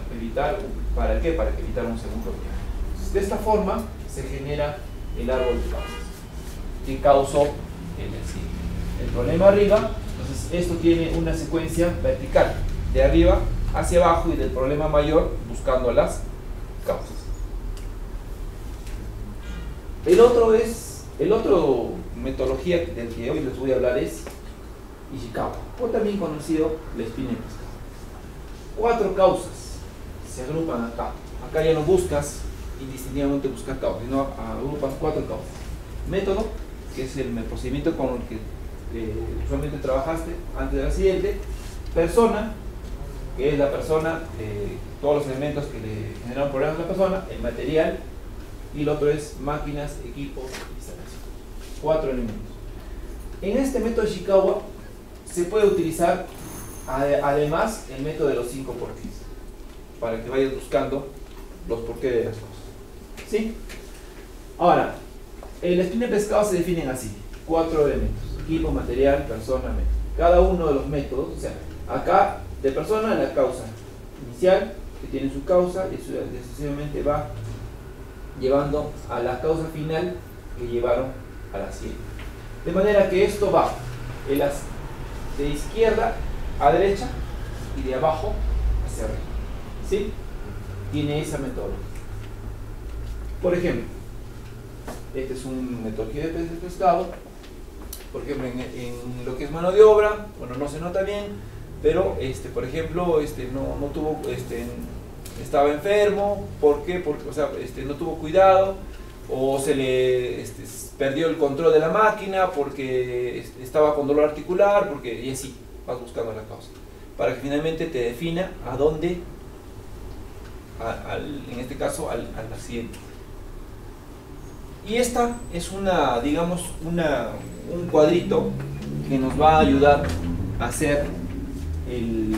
¿para qué? Para evitar un segundo viaje. De esta forma se genera el árbol de causas que causó el accidente. El problema arriba, entonces esto tiene una secuencia vertical, de arriba hacia abajo y del problema mayor buscando las causas. El otro metodología del que hoy les voy a hablar es Ishikawa, o también conocido la espina de pescado. 4 causas se agrupan acá. Acá ya no buscas indistintamente buscar causas, sino agrupas 4 causas. Método, que es el procedimiento con el que usualmente trabajaste antes del accidente. Persona, que es la persona, todos los elementos que le generan problemas a la persona. El material, y el otro es máquinas, equipos, instalación. 4 elementos. En este método de Ishikawa se puede utilizar además el método de los 5 porqués, para que vayas buscando los porqués de las cosas. ¿Sí? Ahora, el espina de pescado se definen así: 4 elementos: equipo, material, persona, método. Cada uno de los métodos, o sea, acá de persona la causa inicial, que tiene su causa, y sucesivamente va llevando a la causa final que llevaron al accidente. De manera que esto va de izquierda a derecha y de abajo hacia arriba. ¿Sí? Tiene esa metodología. Por ejemplo, este es un metodología de pescado. Por ejemplo, en lo que es mano de obra, bueno, no se nota bien, pero por ejemplo, no tuvo, estaba enfermo. ¿Por qué? Porque, no tuvo cuidado, o se le perdió el control de la máquina porque estaba con dolor articular, y así vas buscando la causa, para que finalmente te defina a dónde, en este caso al accidente. Y esta es digamos, un cuadrito que nos va a ayudar a hacer el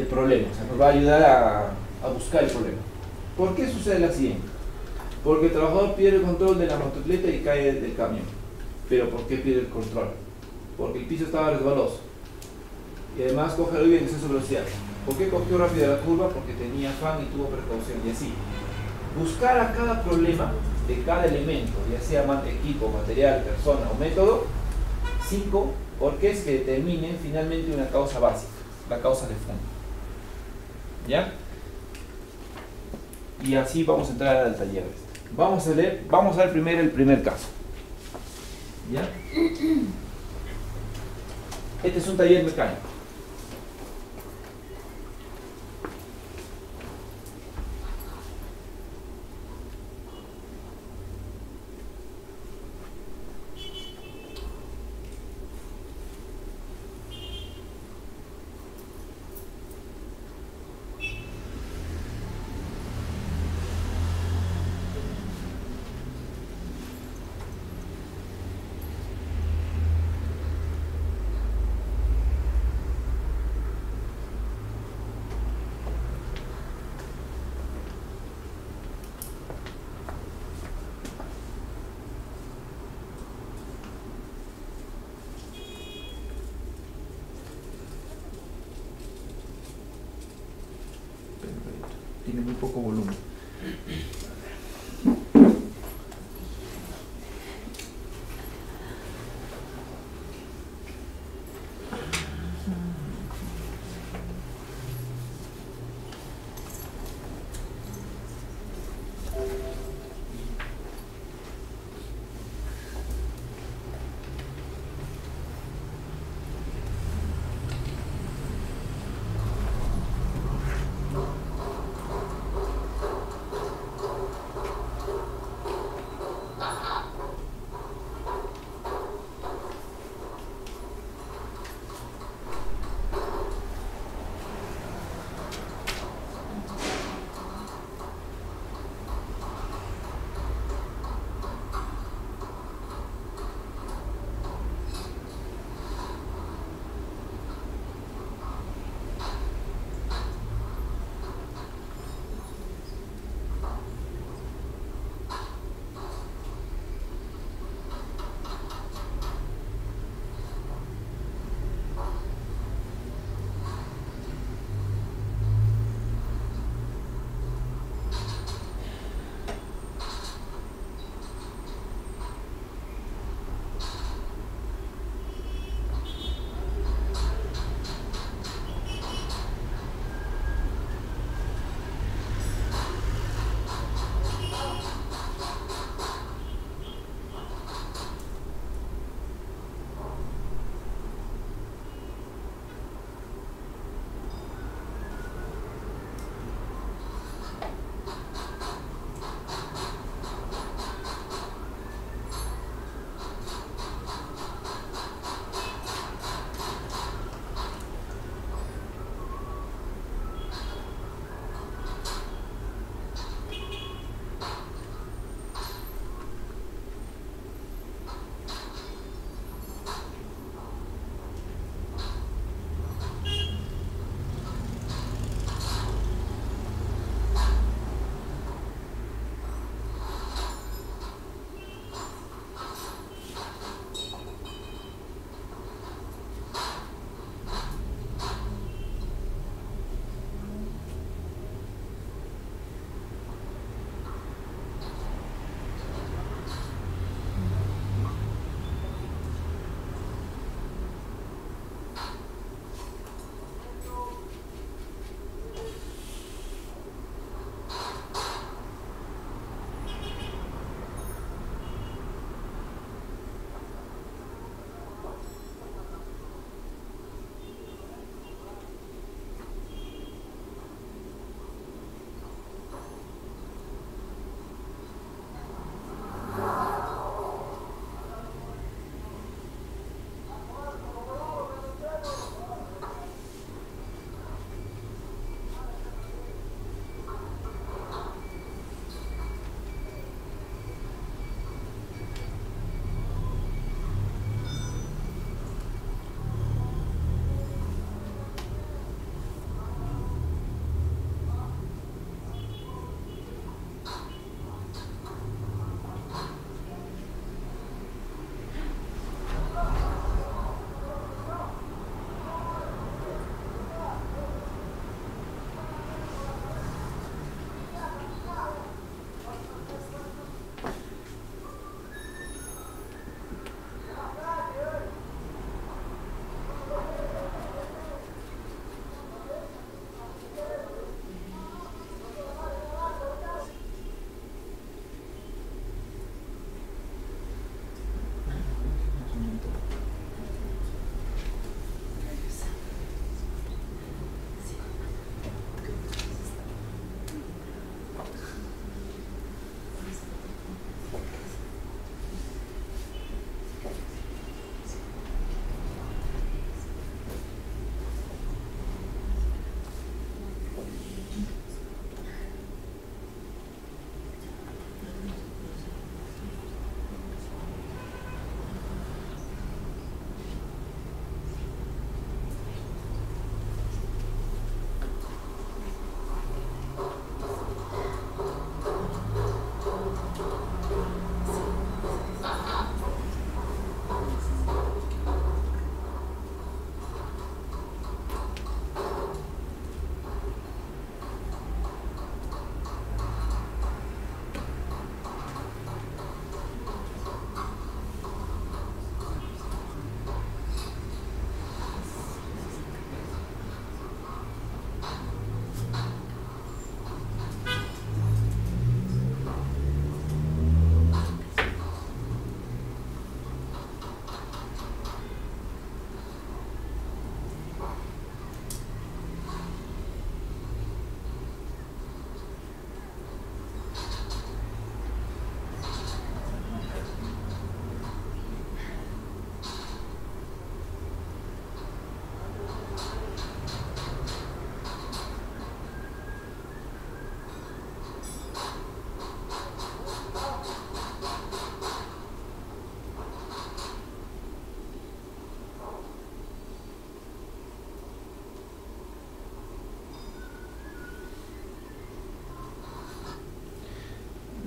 problema, o sea, nos va a ayudar a buscar el problema. ¿Por qué sucede el accidente? Porque el trabajador pierde el control de la motocicleta y cae del camión. ¿Pero por qué pierde el control? Porque el piso estaba resbaloso y además coge el en exceso de velocidad. ¿Por qué cogió rápido la curva? Porque tenía afán y tuvo precaución, y así. Buscar a cada problema de cada elemento, ya sea equipo, material, persona o método, 5 porqués que determinen finalmente una causa básica, la causa de fondo. ¿Ya? Y así vamos a entrar al taller. Vamos a ver primero el primer caso. ¿Ya? Este es un taller mecánico. Tiene muy poco volumen.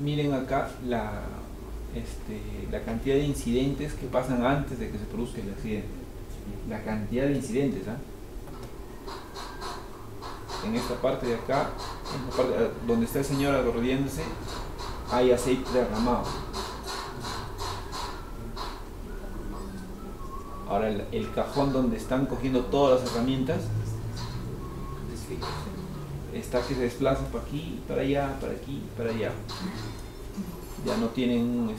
miren acá la cantidad de incidentes que pasan antes de que se produzca el accidente. La cantidad de incidentes, ¿ah? En esta parte de acá, en la parte donde está el señor arrodillándose, hay aceite derramado. Ahora el cajón donde están cogiendo todas las herramientas está que se desplaza para aquí, para allá, para aquí, para allá. Ya no tienen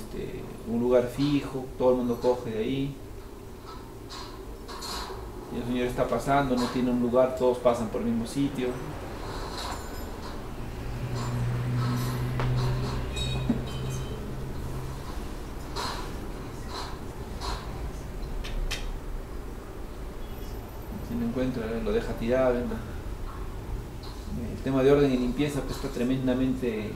un lugar fijo, todo el mundo coge de ahí. Y el señor está pasando, no tiene un lugar, todos pasan por el mismo sitio. Si no encuentra, lo deja tirado. El tema de orden y limpieza pues está tremendamente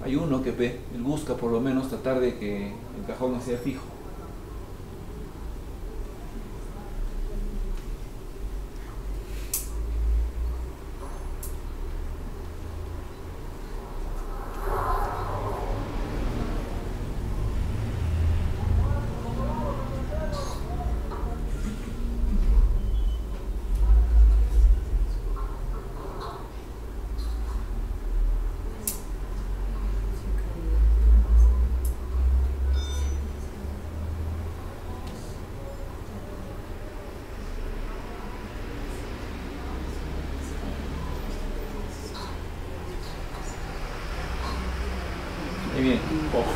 hay uno que él busca por lo menos tratar de que el cajón no sea fijo. Muy bien, ojo,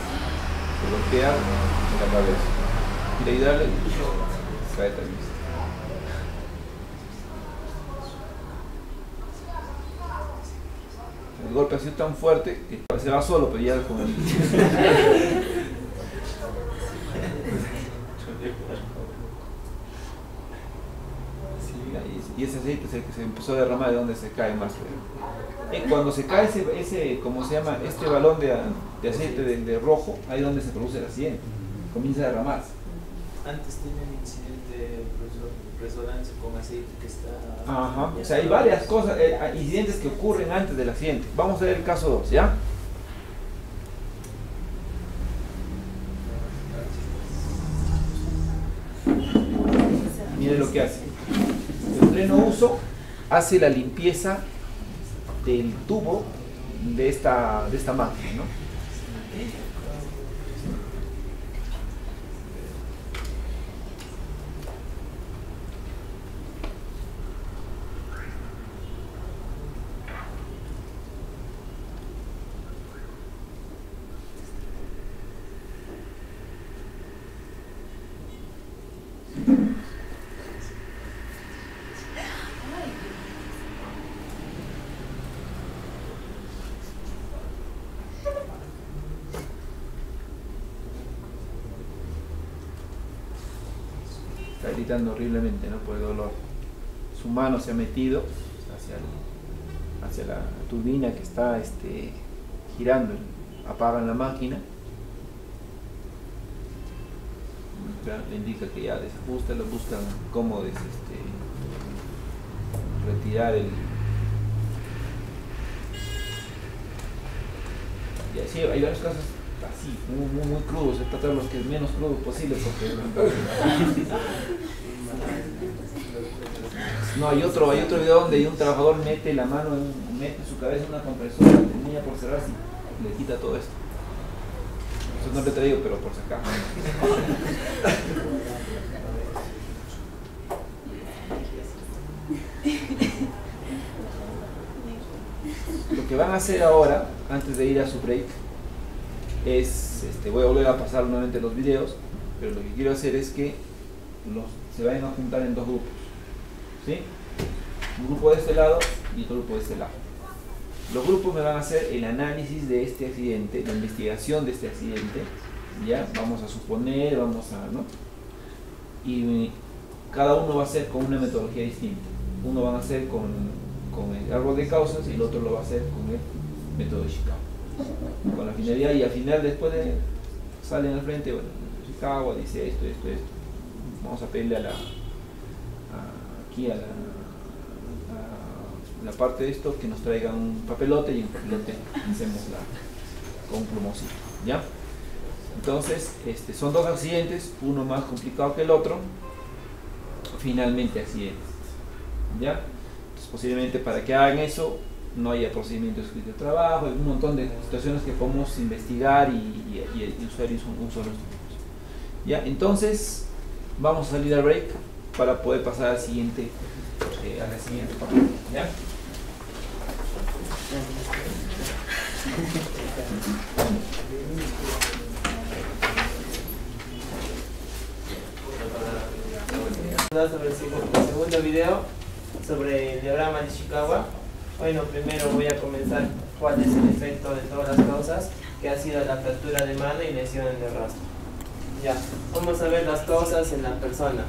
se golpea en la cabeza. Y ayudarle, cae también. El golpe ha sido tan fuerte que se va solo, pero ya con el... Y ese aceite es el que se empezó a derramar de donde se cae más. Cuando se cae ese ¿cómo se llama? Este balón de aceite de rojo, ahí es donde se produce el accidente. Comienza a derramarse. Antes tiene un incidente de resonancia con aceite que está... Ajá, o sea, hay varias cosas, incidentes que ocurren antes del accidente. Vamos a ver el caso 2, ¿ya? Miren lo que hace. En pleno uso hace la limpieza del tubo de esta máquina, ¿no? Está gritando horriblemente, ¿no? Por el dolor. Su mano se ha metido hacia la turbina que está girando. Apagan la máquina. Ya le indica que ya desajusta, lo buscan cómo retirar el... Y así hay varios casos así, muy crudos, se trata de los que es menos crudo posible porque... No, hay otro video donde un trabajador mete la mano, mete su cabeza en una compresora, tenía por cerrarse y le quita todo esto. Eso no lo he traído, pero por si acaso. Lo que van a hacer ahora, antes de ir a su break, es, voy a volver a pasar nuevamente los videos, pero lo que quiero hacer es que se vayan a juntar en dos grupos, ¿sí? Un grupo de este lado y otro grupo de este lado. Los grupos me van a hacer el análisis de este accidente, la investigación de este accidente, ya, vamos a suponer, ¿no? Y cada uno va a hacer con una metodología distinta. Uno va a hacer con el árbol de causas y el otro lo va a hacer con el método de Chicago. Con la finalidad, y al final, después de salen al frente, bueno, Chicago dice esto, vamos a pedirle aquí a la parte de esto que nos traiga un papelote, y en el papelote hacemos con un plumoncito, ¿ya? Entonces, son dos accidentes, uno más complicado que el otro, finalmente accidentes, ¿ya? Entonces, posiblemente para que hagan eso no haya procedimiento escrito de trabajo, hay un montón de situaciones que podemos investigar y usar uso de los tiempos. ¿Ya? Entonces, vamos a salir al break para poder pasar a la siguiente parte, ¿ya? Sobre el segundo video sobre el diagrama de Ishikawa. Bueno, primero voy a comenzar cuál es el efecto de todas las causas, que ha sido la fractura de mano y lesión en el rastro. Ya, vamos a ver las causas en la persona.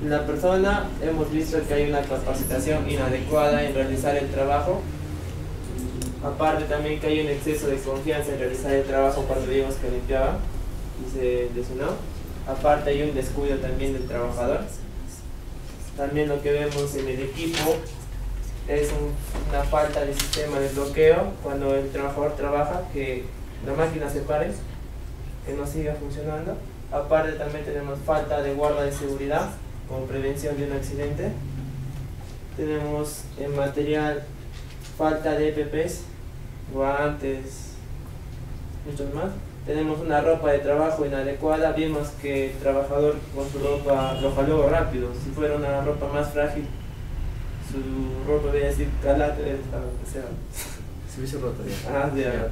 En la persona hemos visto que hay una capacitación inadecuada en realizar el trabajo. Aparte también que hay un exceso de confianza en realizar el trabajo cuando vimos que limpiaba y se lesionó. Aparte hay un descuido también del trabajador. También lo que vemos en el equipo es una falta de sistema de bloqueo cuando el trabajador trabaja, que la máquina se pare, que no siga funcionando. Aparte también tenemos falta de guarda de seguridad como prevención de un accidente. Tenemos en material falta de EPPs, guantes, muchos más. Tenemos una ropa de trabajo inadecuada. Vimos que el trabajador con su ropa lo jaló rápido. Si fuera una ropa más frágil, su ropa debe decir calate, Se hubiese roto ya. Ah, ya.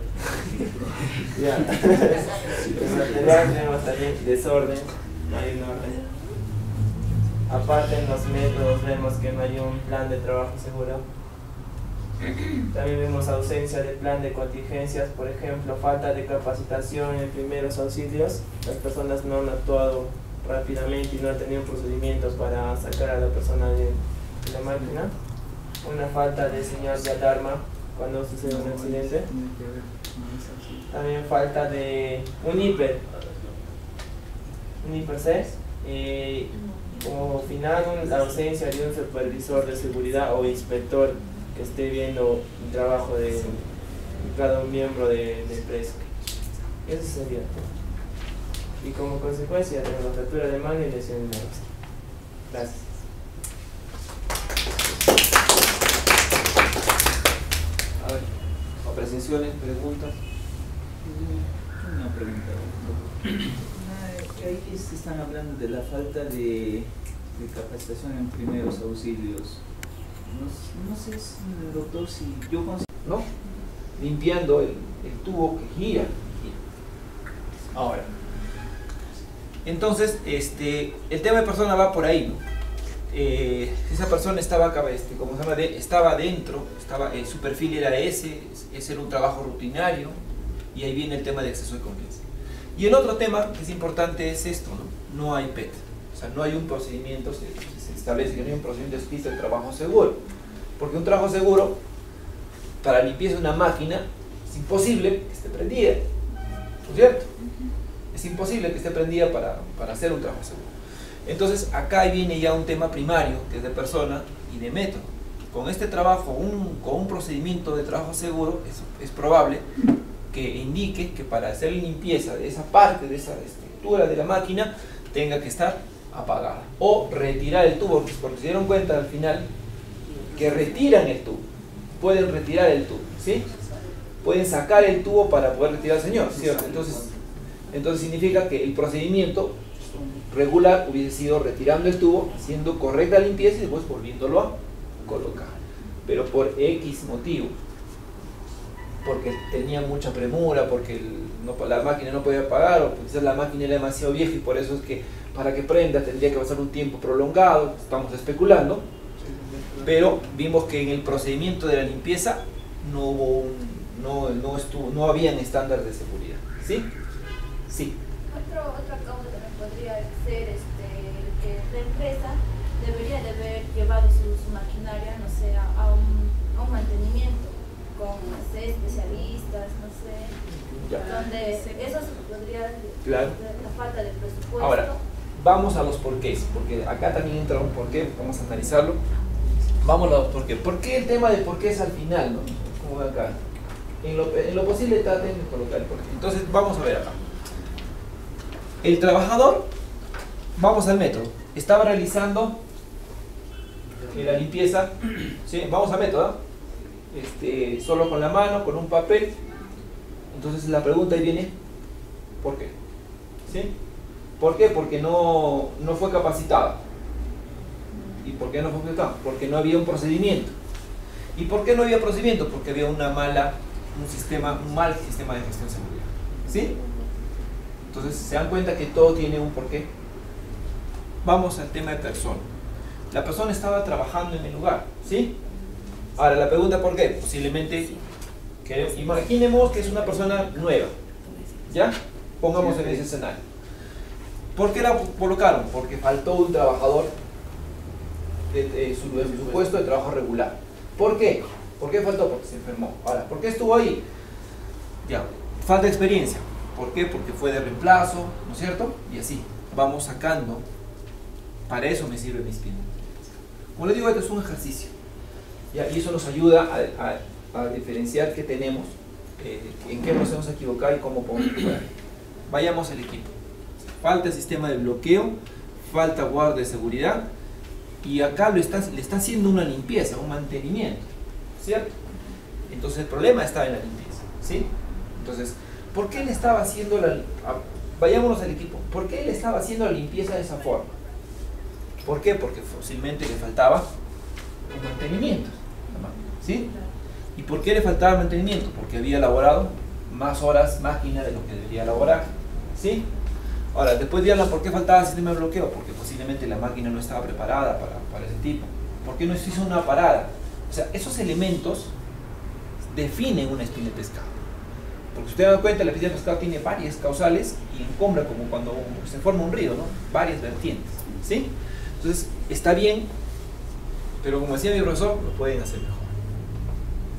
En material tenemos también desorden, no hay un orden. Aparte en los métodos vemos que no hay un plan de trabajo seguro. También vemos ausencia de plan de contingencias, por ejemplo, falta de capacitación en primeros auxilios. Las personas no han actuado rápidamente y no han tenido procedimientos para sacar a la persona de la máquina. Una falta de señal de alarma cuando sucede un accidente. También falta de un hiper C. Como final, la ausencia de un supervisor de seguridad o inspector que esté viendo el trabajo de cada miembro de la empresa. Eso sería todo. Y como consecuencia tenemos fractura de mano y lesión en el rostro. Gracias. A ver, apreciaciones, preguntas. Una pregunta. Ahí se están hablando de la falta de capacitación en primeros auxilios. No sé, doctor, si yo consigo... ¿No? Limpiando el tubo que gira. Ahora, entonces, el tema de persona va por ahí, ¿no? Si esa persona estaba, como se llama, estaba dentro, su perfil era ese era un trabajo rutinario, y ahí viene el tema de exceso de confianza. Y el otro tema que es importante es esto, ¿no? No hay PET, o sea, no hay un procedimiento, se establece que no hay un procedimiento escrito de trabajo seguro, porque un trabajo seguro, para limpieza de una máquina, es imposible que esté prendida, ¿no es cierto? Es imposible que esté prendida para hacer un trabajo seguro. Entonces, acá viene ya un tema primario, que es de persona y de método. Con este trabajo, con un procedimiento de trabajo seguro, es probable que indique que para hacer limpieza de esa parte, de esa estructura de la máquina, tenga que estar apagada. O retirar el tubo, porque se dieron cuenta al final que retiran el tubo. Pueden retirar el tubo, ¿sí? Pueden sacar el tubo para poder retirar al señor, ¿cierto? Entonces significa que el procedimiento regular hubiese sido retirando el tubo, haciendo correcta limpieza y después volviéndolo a colocar. Pero por X motivo, porque tenía mucha premura, porque la máquina no podía apagar, o quizás la máquina era demasiado vieja y por eso es que para que prenda tendría que pasar un tiempo prolongado, estamos especulando, pero vimos que en el procedimiento de la limpieza no habían estándares de seguridad, ¿sí? Sí. Otra causa también podría ser que la empresa debería de haber llevado su maquinaria, no sé, a un mantenimiento con, no sé, especialistas, no sé, donde eso se podría, claro, la falta de presupuesto. Ahora, vamos a los porqués, porque acá también entra un porqué, vamos a analizarlo. Vamos a los porqués. ¿Por qué el tema de porqué es al final, no? Como acá. En lo posible traten de colocar el porqué. Entonces, vamos a ver acá. El trabajador, vamos al método, estaba realizando la limpieza, ¿sí? Vamos al método, solo con la mano, con un papel. Entonces la pregunta ahí viene, ¿por qué? ¿Sí? ¿Por qué? Porque no fue capacitado. ¿Y por qué no fue capacitado? Porque no había un procedimiento. ¿Y por qué no había procedimiento? Porque había un mal sistema de gestión de seguridad. ¿Sí? Entonces se dan cuenta que todo tiene un porqué. Vamos al tema de persona. La persona estaba trabajando en el lugar, ¿sí? Ahora la pregunta ¿por qué? Posiblemente, imaginemos que es una persona nueva, ¿ya? Pongamos en ese escenario. ¿Por qué la colocaron? Porque faltó un trabajador de su puesto de trabajo regular. ¿Por qué? ¿Por qué faltó? Porque se enfermó. Ahora, ¿por qué estuvo ahí? Ya, falta de experiencia. ¿Por qué? Porque fue de reemplazo, ¿no es cierto? Y así, vamos sacando. Para eso me sirve mi espina. Como les digo, esto es un ejercicio. ¿Ya? Y eso nos ayuda a diferenciar qué tenemos, en qué nos hemos equivocado y cómo podemos mejorar. Vayamos al equipo. Falta el sistema de bloqueo, falta guardia de seguridad, y acá le está haciendo una limpieza, un mantenimiento, ¿cierto? Entonces el problema estaba en la limpieza, ¿sí? Entonces, ¿por qué él estaba haciendo vayámonos al equipo, ¿por qué él estaba haciendo la limpieza de esa forma? ¿Por qué? Porque fácilmente le faltaba el mantenimiento, ¿sí? ¿Y por qué le faltaba el mantenimiento? Porque había elaborado más horas máquina de lo que debería elaborar, ¿sí? Ahora, después dirán, ¿por qué faltaba el sistema de bloqueo? Porque posiblemente la máquina no estaba preparada para ese tipo. ¿Por qué no se hizo una parada? O sea, esos elementos definen una espina de pescado. Porque si ustedes dan cuenta, la espina de pescado tiene varias causales y encumbra como cuando se forma un río, ¿no? Varias vertientes, ¿sí? Entonces, está bien, pero como decía mi profesor, lo pueden hacer mejor.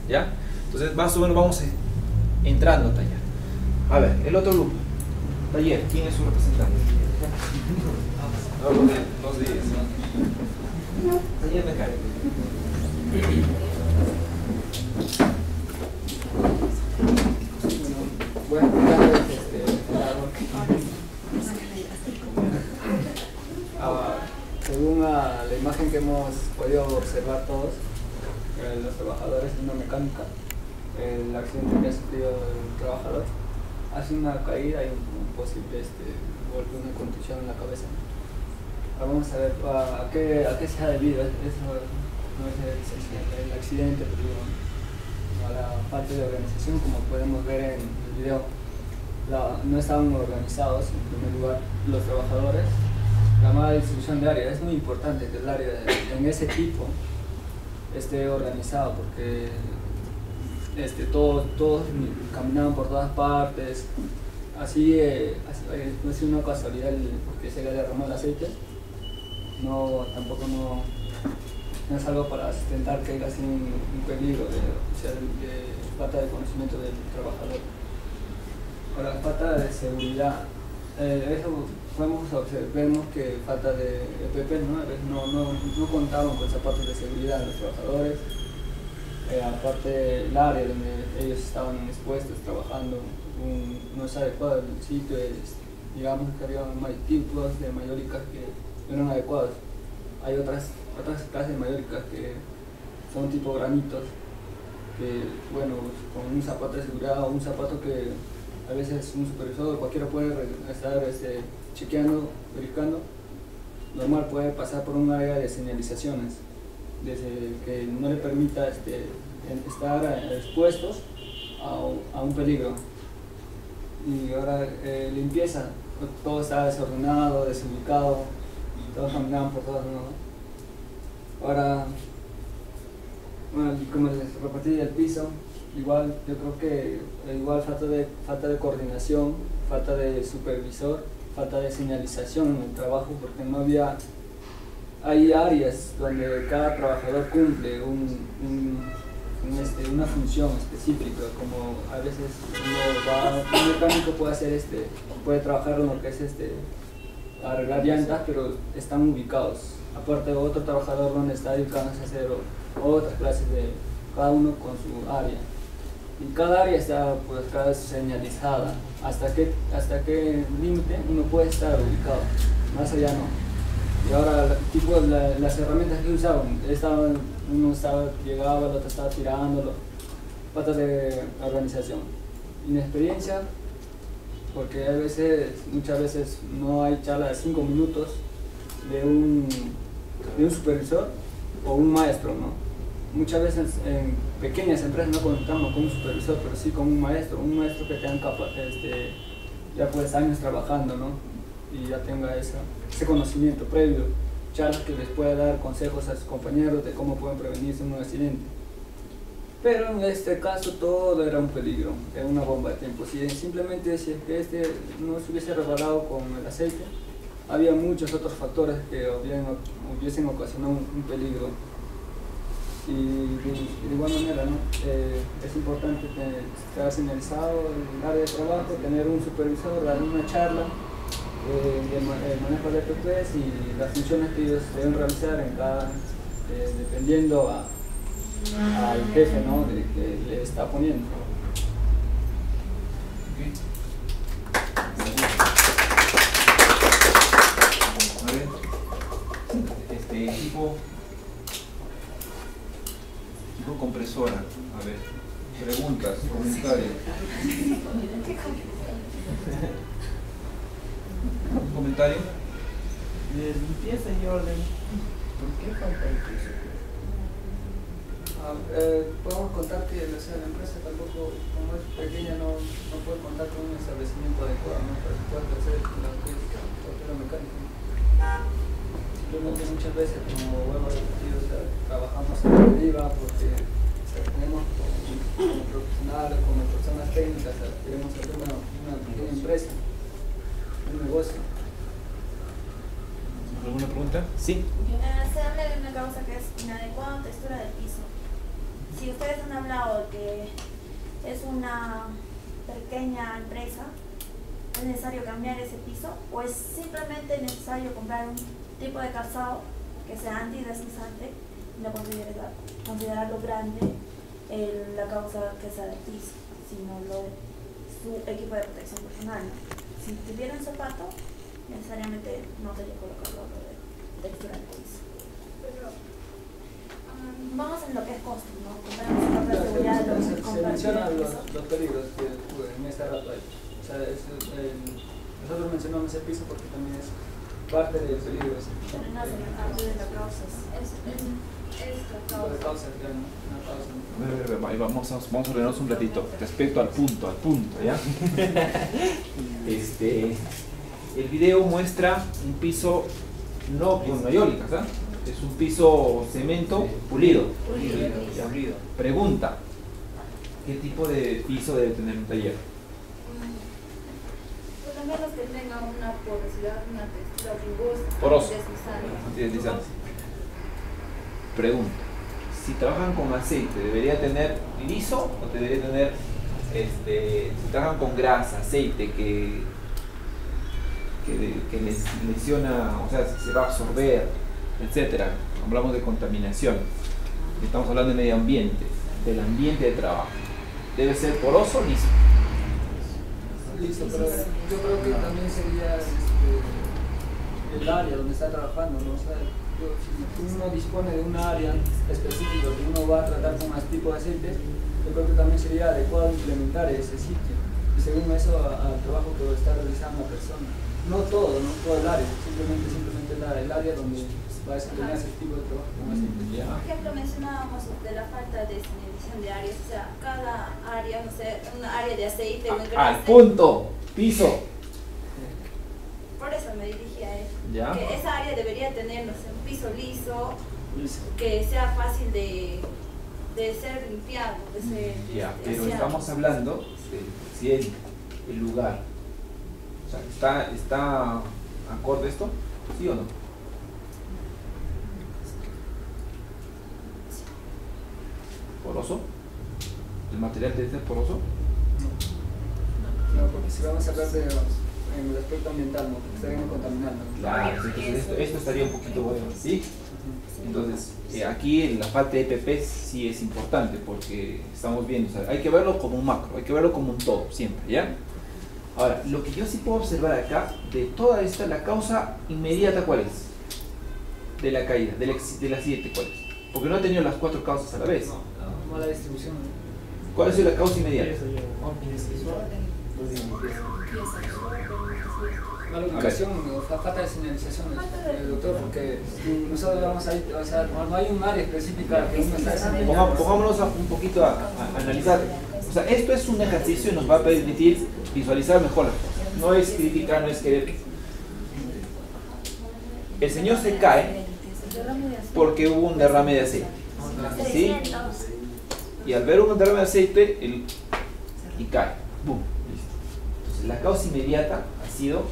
¿Ya? Entonces, más o menos vamos entrando a tallar. A ver, el otro grupo. Taller, ¿quién es su representante? Los días. Taller mecánico. Bueno, según la imagen que hemos podido observar todos, los trabajadores de una mecánica, el accidente que ha sufrido el trabajador hace una caída y un posible golpe, una contusión en la cabeza. Ahora vamos a ver a qué se ha debido. Eso no es el accidente, pero a la falta de organización, como podemos ver en el video. No estaban organizados, en primer lugar, los trabajadores. La mala distribución de área es muy importante que el área en ese tipo esté organizado, porque todos caminaban por todas partes. Así no es una casualidad porque se le derramó el aceite. Tampoco es algo para sustentar que haya sido un peligro de falta de conocimiento del trabajador. Ahora, falta de seguridad. Eso vemos que falta de EPP, no contaban con zapatos de seguridad los trabajadores. Aparte el área donde ellos estaban expuestos trabajando no es adecuado el sitio, digamos que había tipos de mayólicas que no eran adecuados. Hay otras clases de mayólicas que son tipo granitos, que bueno, con un zapato de seguridad o un zapato que a veces un supervisor o cualquiera puede estar chequeando, verificando, normal puede pasar por un área de señalizaciones, desde que no le permita estar expuestos a un peligro. Y ahora limpieza, todo está desordenado, desubicado, todos caminaban por todos lados. Ahora, bueno, como les repartí el piso, igual yo creo que falta de coordinación, falta de supervisor, falta de señalización en el trabajo, porque no había. Hay áreas donde cada trabajador cumple una función específica, como a veces un mecánico puede trabajar en lo que es arreglar llantas, pero están ubicados. Aparte otro trabajador donde está dedicándose a hacer otras clases de cada uno con su área. Y cada área está pues cada vez señalizada, hasta qué límite uno puede estar ubicado, más allá no. Y ahora, tipo, las herramientas que usaban, uno llegaba, el otro estaba tirándolo, falta de organización. Inexperiencia, porque muchas veces no hay charla de 5 minutos de un supervisor o un maestro, ¿no? Muchas veces en pequeñas empresas no contamos con un supervisor, pero sí con un maestro que tenga ya pues años trabajando, ¿no? Y ya tenga ese conocimiento previo, charlas que les pueda dar consejos a sus compañeros de cómo pueden prevenirse un accidente. Pero en este caso todo era un peligro, era una bomba de tiempo. Simplemente si es que no se hubiese resbalado con el aceite, había muchos otros factores que hubiesen ocasionado un peligro. Y de igual manera, ¿no? Es importante estar señalizado en el área de trabajo, tener un supervisor, dar una charla de manejo de PPs y las funciones que ellos deben realizar en dependiendo al jefe, ¿no? que le está poniendo. Tipo compresora, a ver, preguntas, comentarios. ¿Un comentario? Limpieza y orden. ¿Por qué falta el piso? Podemos contar que la empresa tampoco, como es pequeña, no puede contar con un establecimiento adecuado, ¿no? Para que pueda hacer la tortera mecánica. Simplemente muchas veces, como vuelvo a repetir, trabajamos en la deriva porque tenemos como profesionales, como personas técnicas, queremos hacer una pequeña empresa, un negocio. ¿Alguna pregunta? Sí. Se habla de una causa que es inadecuada textura del piso. Si ustedes han hablado que es una pequeña empresa, ¿es necesario cambiar ese piso o es simplemente necesario comprar un tipo de calzado que sea antideslizante y no considerarlo grande la causa que sea del piso, sino su equipo de protección personal? Si tuviera un zapato, necesariamente no sería colocarlo de textura del piso. Pero vamos en lo que es costo, ¿no? Compramos un zapato de seguridad, se mencionan los peligros que en esta rato hay. O sea, nosotros mencionamos el piso porque también es parte del peligro. Pero no es parte de la causa, La causa, una causa. Ahí vamos a ordenarnos un ratito respecto al punto, ¿ya? El video muestra un piso no con mayólicas, ¿ah? Es un piso cemento pulido. Pulido. Pregunta: ¿qué tipo de piso debe tener un taller? Pues al menos que tenga una porosidad, una textura rugosa, Poroso. deslizante. Pregunta: si trabajan con aceite, ¿debería tener liso o debería tener, si trabajan con grasa, aceite que les lesiona, o sea, se va a absorber, etcétera? Hablamos de contaminación, estamos hablando de medio ambiente, del ambiente de trabajo. ¿Debe ser poroso o liso? Listo, pero yo creo que también sería el área donde está trabajando, ¿no? O sea, si uno dispone de un área específica que uno va a tratar con más tipo de aceites, yo creo que también sería adecuado implementar ese sitio y según eso al trabajo que está realizando la persona. No todo el área, simplemente el área donde va a desempeñar ese tipo de trabajo con aceites. Por ejemplo, mencionábamos de la falta de señalización de áreas, o sea, cada área, no sé, una área de aceite, un engrase. Al punto, piso. Por eso me dirigí a él. ¿Ya? Que esa área debería tener, no sé, un piso liso, que sea fácil de ser limpiado, de ser Ya, pero aseado. estamos hablando de si el lugar, o sea, ¿está acorde esto? ¿Sí o no? ¿Poroso? ¿El material debe ser poroso? No, porque si vamos a hablar en el aspecto ambiental, ¿no? Porque estaríamos contaminando. Claro, entonces esto estaría un poquito bueno, ¿sí? Entonces, aquí la parte de EPP sí es importante porque estamos viendo, o sea, hay que verlo como un macro, hay que verlo como un todo, siempre, ¿ya? Ahora, lo que yo sí puedo observar acá, de toda esta, la causa inmediata, ¿cuál es? De la caída, del accidente, ¿cuál es? Porque no he tenido las 4 causas a la vez. Mala distribución. ¿Cuál es la causa inmediata? Mala ubicación, falta de señalización del doctor, porque nosotros vamos a ir, o sea, no hay un área específica que uno está haciendo. Pongámonos un poquito a analizar. O sea, esto es un ejercicio y nos va a permitir visualizar mejor las cosas. No es criticar, no es querer. El señor se cae porque hubo un derrame de aceite. ¿Sí? Y al ver un derrame de aceite, y cae. ¡Bum! Listo. Entonces, la causa inmediata ha sido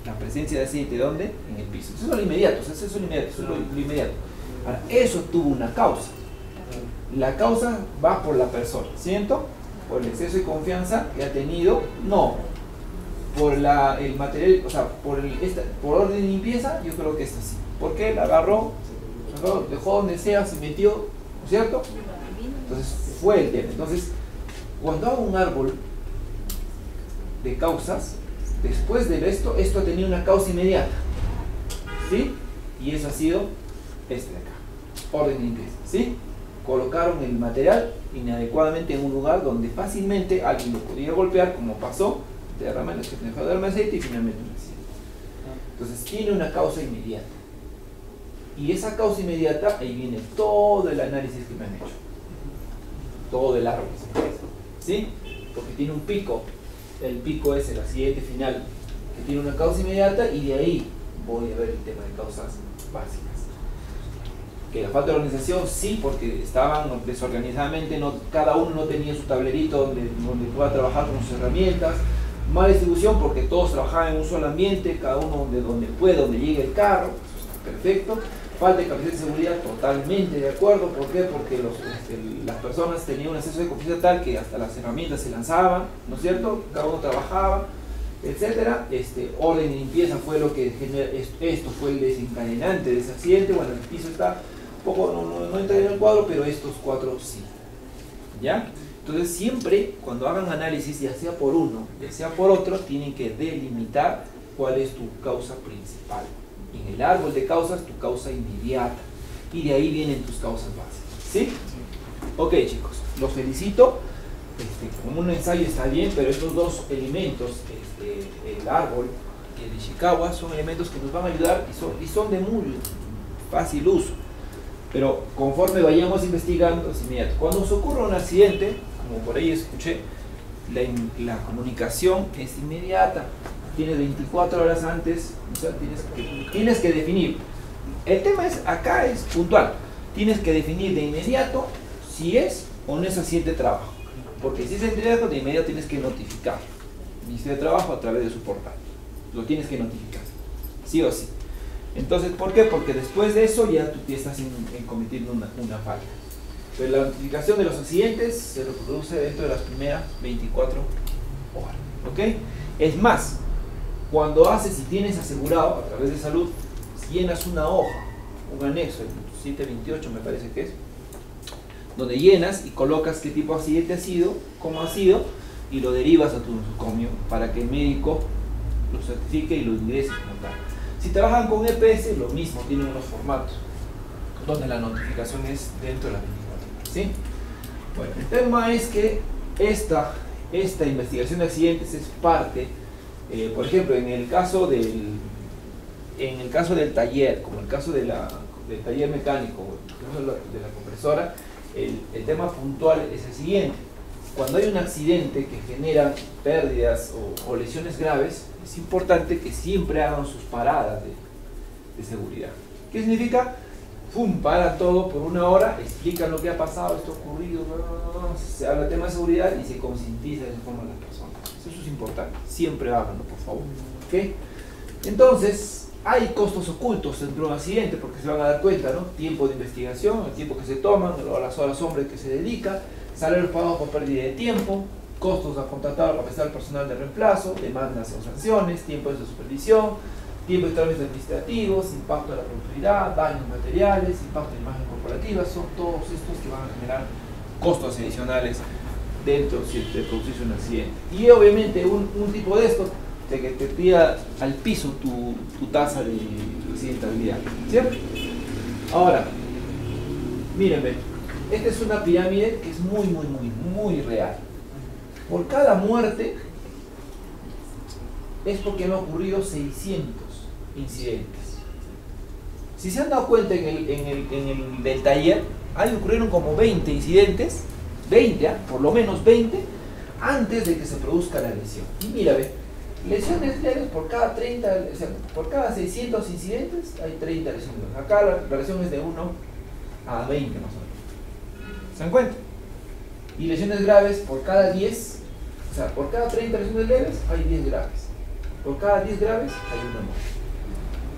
la presencia de aceite, ¿dónde? En el piso. Eso es lo inmediato, eso es lo inmediato. Ahora, eso tuvo una causa. La causa va por la persona, ¿cierto? Por el exceso de confianza que ha tenido, no. Por el material, o sea, por orden de limpieza, yo creo que es así. ¿Por qué? La agarró, dejó donde sea, se metió, ¿no es cierto? Entonces, fue el tema. Entonces, cuando hago un árbol de causas, después de esto ha tenido una causa inmediata, ¿sí? Y eso ha sido este de acá, orden de limpieza, ¿sí? Colocaron el material inadecuadamente en un lugar donde fácilmente alguien lo podía golpear, como pasó, derrama de aceite y finalmente un accidente. Entonces tiene una causa inmediata. Y esa causa inmediata, ahí viene todo el análisis que me han hecho. Todo el árbol, ¿sí? Porque tiene un pico. El pico es el accidente final, que tiene una causa inmediata, y de ahí voy a ver el tema de causas básicas. Que la falta de organización, sí, porque estaban desorganizadamente, cada uno no tenía su tablerito donde pueda trabajar con sus herramientas. Mala distribución, porque todos trabajaban en un solo ambiente, cada uno donde puede, donde llegue el carro, perfecto. Falta de capacidad de seguridad, totalmente de acuerdo. ¿Por qué? Porque las personas tenían un exceso de confianza tal que hasta las herramientas se lanzaban, ¿no es cierto? Cada uno trabajaba, etcétera. Orden y limpieza fue lo que genera, esto fue el desencadenante de ese accidente. Bueno, el piso está un poco, no entra en el cuadro, pero estos 4 sí. ¿Ya? Entonces siempre, cuando hagan análisis, ya sea por uno, ya sea por otro, tienen que delimitar cuál es tu causa principal. En el árbol de causas, tu causa inmediata. Y de ahí vienen tus causas básicas. ¿Sí? Ok, chicos, los felicito. Como un ensayo está bien, pero estos dos elementos, el árbol y el Ishikawa, son elementos que nos van a ayudar y son de muy fácil uso. Pero conforme vayamos investigando, es inmediato. Cuando se ocurre un accidente, como por ahí escuché, la comunicación es inmediata. Tienes 24 horas antes, o sea, tienes que definir. El tema acá es puntual. Tienes que definir de inmediato si es o no es accidente de trabajo. Porque si es inmediato, de inmediato tienes que notificar. Ministerio de Trabajo a través de su portal. Lo tienes que notificar. Sí o sí. Entonces, ¿por qué? Porque después de eso ya tú estás cometiendo una falla. Pero la notificación de los accidentes se reproduce dentro de las primeras 24 horas. ¿Ok? Es más, si tienes asegurado a través de salud, llenas una hoja, un anexo, el 728 me parece que es, donde llenas y colocas qué tipo de accidente ha sido, cómo ha sido, y lo derivas a tu nosocomio para que el médico lo certifique y lo ingrese como tal. Si trabajan con EPS, lo mismo, tienen unos formatos donde la notificación es dentro de las 24 horas, ¿sí? Bueno, el tema es que esta investigación de accidentes es parte, por ejemplo, en el caso del taller, como el caso del taller mecánico, de la compresora, el tema puntual es el siguiente. Cuando hay un accidente que genera pérdidas o lesiones graves, es importante que siempre hagan sus paradas de seguridad. ¿Qué significa? Para todo por una hora, explican lo que ha pasado, esto ha ocurrido, se habla del tema de seguridad y se concientiza de esa forma a las personas. Eso es importante, siempre háganlo, por favor. ¿Okay? Entonces, hay costos ocultos dentro de un accidente, porque se van a dar cuenta, ¿no? Tiempo de investigación, el tiempo que se toman, las horas hombre que se dedica, salarios pagados por pérdida de tiempo, costos a contratar o capacitar al personal de reemplazo, demandas o sanciones, tiempo de supervisión, tiempo de trámites administrativos, impacto de la productividad, daños materiales, impacto de imagen corporativa, son todos estos que van a generar costos adicionales dentro de producirse un accidente. Y obviamente un tipo de esto, de que te tira al piso tu tasa de accidentabilidad, ¿cierto? Ahora, mírenme, esta es una pirámide que es muy real. Por cada muerte es porque han ocurrido 600 incidentes. Si se han dado cuenta en el del taller, ahí ocurrieron como 20 incidentes, 20, por lo menos 20, antes de que se produzca la lesión. Y mira, ve, lesiones leves por cada 30, o sea, por cada 600 incidentes hay 30 lesiones. Acá la lesión es de 1 a 20 más o menos. ¿Se dan cuenta? Y lesiones graves por cada 10, o sea, por cada 30 lesiones leves hay 10 graves. Por cada 10 graves hay una muerte.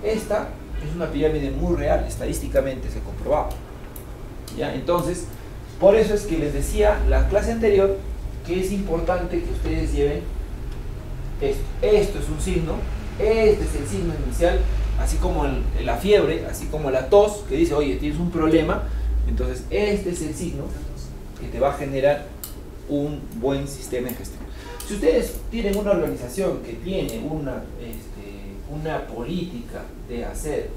Esta es una pirámide muy real, estadísticamente se comprobaba. ¿Ya? Entonces, por eso es que les decía la clase anterior que es importante que ustedes lleven esto. Esto es un signo, este es el signo inicial, así como la fiebre, así como la tos, que dice, oye, tienes un problema. Entonces, este es el signo que te va a generar un buen sistema de gestión. Si ustedes tienen una organización que tiene una política de hacer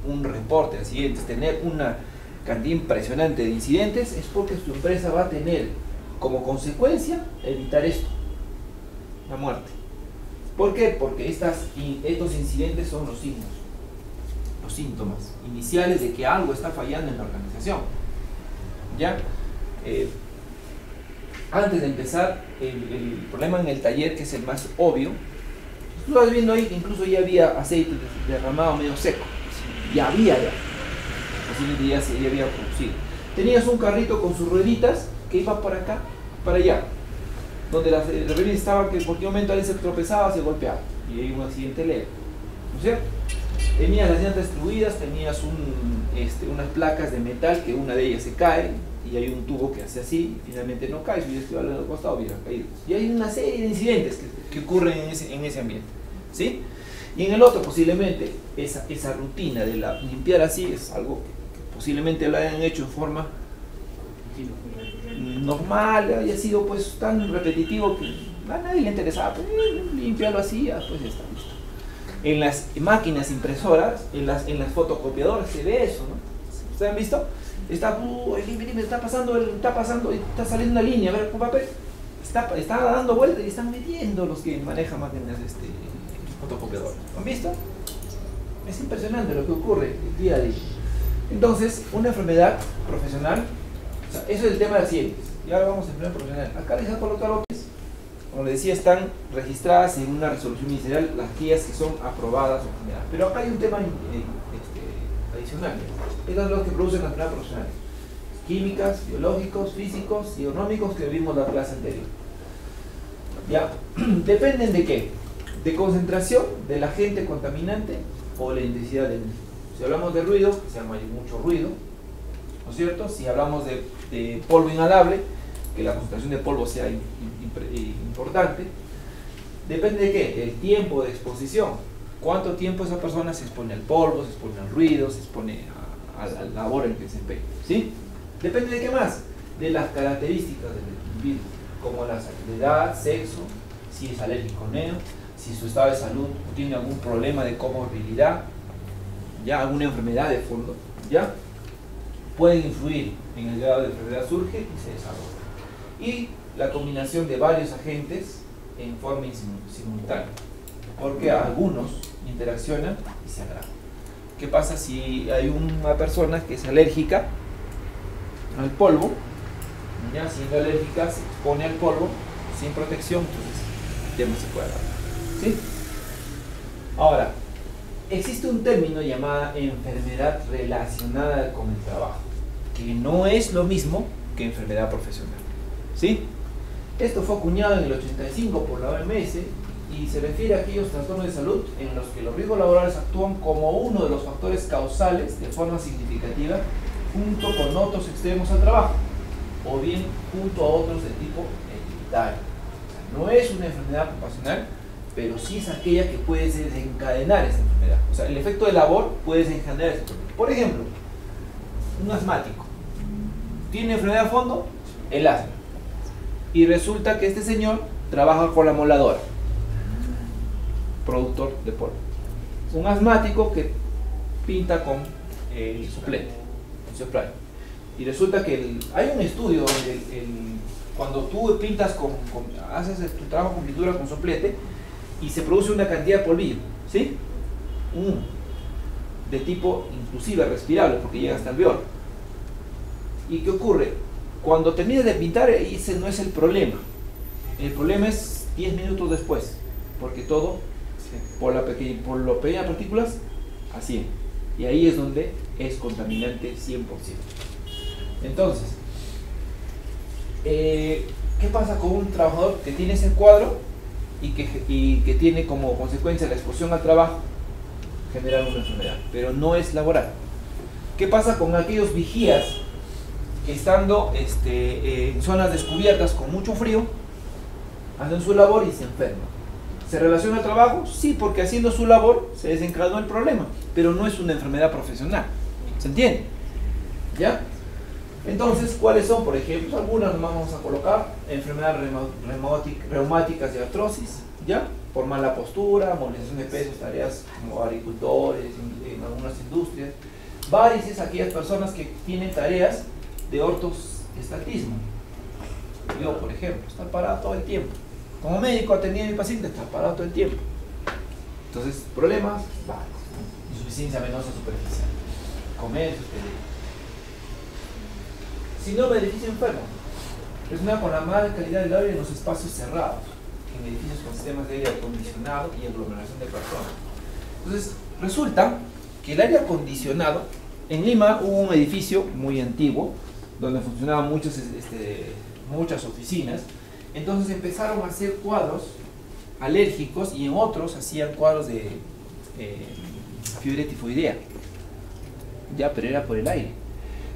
un reporte de accidentes, tener una cantidad impresionante de incidentes, es porque su empresa va a tener como consecuencia evitar esto, la muerte. ¿Por qué? Porque estos incidentes son los signos, los síntomas iniciales de que algo está fallando en la organización. ¿Ya? Antes de empezar, el problema en el taller, que es el más obvio, tú vas viendo ahí que incluso ya había aceite derramado medio seco, ya posiblemente ya se había producido. Tenías un carrito con sus rueditas que iba para acá, para allá, donde las rueditas estaban que en cualquier momento alguien se tropezaba, se golpeaba, y hay un accidente leve, ¿no es cierto? Tenías las llantas distribuidas, tenías unas placas de metal que una de ellas se cae, y hay un tubo que hace así, y finalmente no cae, si hubiera estado al costado hubiera caído. Y hay una serie de incidentes que ocurren en ese ambiente, ¿sí? Y en el otro posiblemente esa rutina de limpiar así es algo que posiblemente lo hayan hecho en forma normal, haya sido pues tan repetitivo que a nadie le interesaba, pues limpiarlo así, pues ya está listo. En las máquinas impresoras, en las fotocopiadoras se ve eso, ¿no? ¿Ustedes han visto? Está saliendo una línea, a ver, con papel, está dando vueltas y están metiendo los que manejan máquinas fotocopiadoras. ¿Han visto? Es impresionante lo que ocurre día a día. Entonces, una enfermedad profesional, o sea, eso es el tema de accidentes. Y ahora vamos a enfermedad profesional. Acá les voy a colocar lo que es. Como les decía, están registradas en una resolución ministerial las guías que son aprobadas o generadas. Pero acá hay un tema adicional. Estos son los que producen la enfermedad profesional. Químicas, biológicos, físicos y económicos que vimos la clase anterior. ¿Ya? ¿Dependen de qué? De concentración del agente contaminante o la intensidad del mismo. Si hablamos de ruido, se llama mucho ruido, ¿no es cierto? Si hablamos de polvo inhalable, que la concentración de polvo sea importante. ¿Depende de qué? El tiempo de exposición. ¿Cuánto tiempo esa persona se expone al polvo, se expone al ruido, se expone a la labor en que se empeña? ¿Sí? ¿Depende de qué más? De las características del individuo, como la edad, sexo, si es alérgico o no, si su estado de salud tiene algún problema de comorbilidad, ya alguna enfermedad de fondo, ya pueden influir en el grado de enfermedad surge y se desarrolla. Y la combinación de varios agentes en forma simultánea, porque algunos interaccionan y se agravan. ¿Qué pasa si hay una persona que es alérgica al polvo? Ya siendo alérgica se expone al polvo sin protección, entonces ya no se puede agravar. ¿Sí? Ahora, existe un término llamado enfermedad relacionada con el trabajo, que no es lo mismo que enfermedad profesional. ¿Sí? Esto fue acuñado en el 85 por la OMS y se refiere a aquellos trastornos de salud en los que los riesgos laborales actúan como uno de los factores causales de forma significativa junto con otros extremos al trabajo. o bien junto a otros de tipo hereditario. No es una enfermedad ocupacional, pero sí es aquella que puede desencadenar esa enfermedad. O sea, el efecto de labor puede desencadenar esa enfermedad. Por ejemplo, un asmático tiene enfermedad de fondo, el asma, y resulta que este señor trabaja con la moladora, productor de polvo. Un asmático que pinta con el suplente, con spray. Y resulta que hay un estudio donde cuando tú pintas haces tu trabajo con pintura con soplete y se produce una cantidad de polvillo, ¿sí? De tipo inclusive respirable, porque llega hasta el alveolo. ¿Y qué ocurre? Cuando terminas de pintar, ese no es el problema. El problema es 10 minutos después, porque todo, por las pequeñas partículas, así. Y ahí es donde es contaminante 100%. Entonces, ¿qué pasa con un trabajador que tiene ese cuadro y que tiene como consecuencia la exposición al trabajo? Generar una enfermedad, pero no es laboral. ¿Qué pasa con aquellos vigías que estando en zonas descubiertas con mucho frío, hacen su labor y se enferman? ¿Se relaciona al trabajo? Sí, porque haciendo su labor se desencadenó el problema, pero no es una enfermedad profesional. ¿Se entiende? ¿Ya? Entonces, ¿cuáles son? Por ejemplo, algunas nomás vamos a colocar: enfermedades reumáticas y artrosis, ¿ya? Por mala postura, movilización de pesos, tareas como agricultores, en algunas industrias. Varices, aquellas personas que tienen tareas de ortoestatismo. Yo, por ejemplo, estar parado todo el tiempo. Como médico atendiendo a mi paciente, estar parado todo el tiempo. Entonces, problemas, insuficiencia venosa superficial, comer, síndrome de edificio enfermo, relacionado con la mala calidad del aire en los espacios cerrados, en edificios con sistemas de aire acondicionado y aglomeración de personas. Entonces, resulta que el aire acondicionado, en Lima hubo un edificio muy antiguo, donde funcionaban muchas oficinas. Entonces empezaron a hacer cuadros alérgicos y en otros hacían cuadros de fiebre tifoidea, ya, pero era por el aire.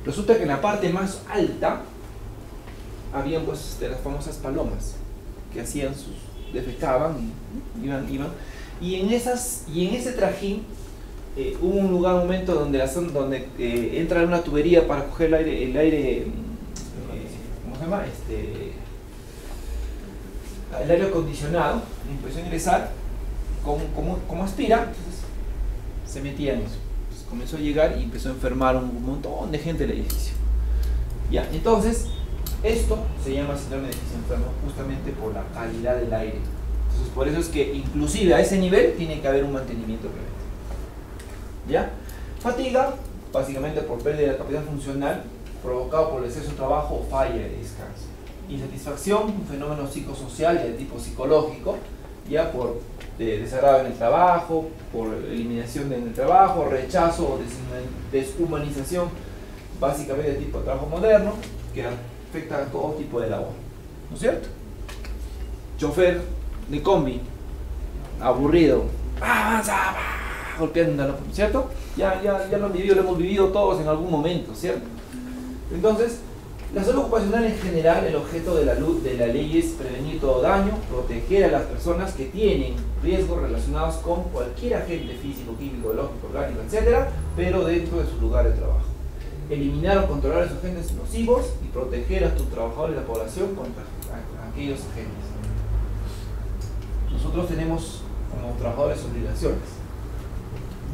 Resulta que en la parte más alta habían pues las famosas palomas que hacían defecaban y iban, y en ese trajín hubo un momento donde entra una tubería para coger el aire, ¿cómo se llama? El aire acondicionado, empezó a ingresar como aspira, entonces se metía en eso. Entonces comenzó a llegar y empezó a enfermar un montón de gente del edificio. Ya, entonces esto se llama síndrome de edificio enfermo justamente por la calidad del aire. Entonces por eso es que inclusive a ese nivel tiene que haber un mantenimiento preventivo. ¿Ya? Fatiga, básicamente por pérdida de capacidad funcional provocado por el exceso de trabajo o falla de descanso. Insatisfacción, un fenómeno psicosocial de tipo psicológico, ya por desagrado en el trabajo, por eliminación en el trabajo, rechazo o deshumanización, básicamente de tipo de trabajo moderno, que afecta a todo tipo de labor, ¿no es cierto? Chofer de combi, aburrido, avanza, golpeándolo, ¿cierto? Ya lo hemos vivido todos en algún momento, ¿cierto? Entonces, la salud ocupacional en general, el objeto de la ley es prevenir todo daño, proteger a las personas que tienen riesgos relacionados con cualquier agente físico, químico, biológico, orgánico, etc., pero dentro de su lugar de trabajo. Eliminar o controlar esos agentes nocivos y proteger a tus trabajadores y la población contra aquellos agentes. Nosotros tenemos como trabajadores obligaciones,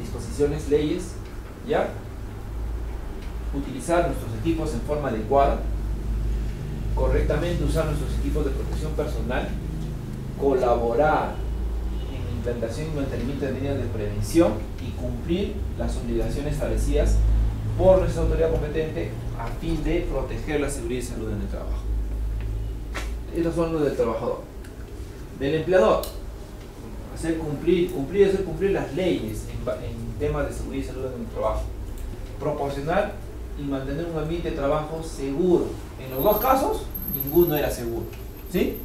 disposiciones, leyes, ¿ya? Utilizar nuestros equipos en forma adecuada, correctamente usar nuestros equipos de protección personal, colaborar en la implantación y mantenimiento de medidas de prevención y cumplir las obligaciones establecidas por nuestra autoridad competente a fin de proteger la seguridad y salud en el trabajo. Estos son los del trabajador. Del empleador, hacer cumplir las leyes en temas de seguridad y salud en el trabajo, proporcionar y mantener un ambiente de trabajo seguro. En los dos casos, ninguno era seguro, ¿sí?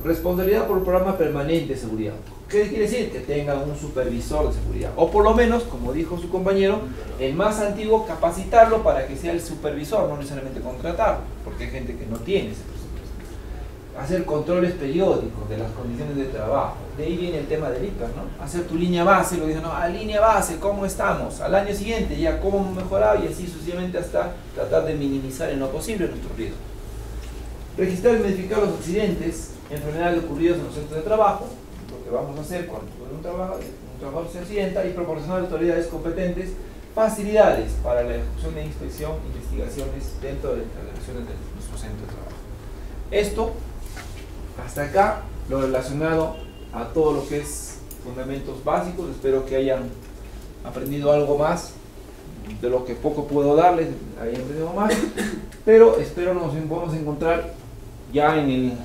responsabilidad por el programa permanente de seguridad. ¿Qué quiere decir? Que tengan un supervisor de seguridad, o por lo menos, como dijo su compañero, el más antiguo, capacitarlo para que sea el supervisor, no necesariamente contratarlo, porque hay gente que no tiene ese presupuesto. Hacer controles periódicos de las condiciones de trabajo, de ahí viene el tema del IPER, ¿no? Hacer tu línea base, lo dicen, no, a línea base, ¿cómo estamos? Al año siguiente, ya cómo hemos mejorado, y así sucesivamente hasta tratar de minimizar en lo posible nuestros riesgos. Registrar y modificar los accidentes, enfermedades ocurridas en los centros de trabajo, lo que vamos a hacer cuando un trabajador se accidenta, y proporcionar a autoridades competentes facilidades para la ejecución de inspección e investigaciones dentro de las instalaciones de nuestro centro de trabajo. Esto, hasta acá, lo relacionado a todo lo que es fundamentos básicos. Espero que hayan aprendido algo más de lo que poco puedo darles, hayan aprendido más, pero espero nos podamos encontrar ya en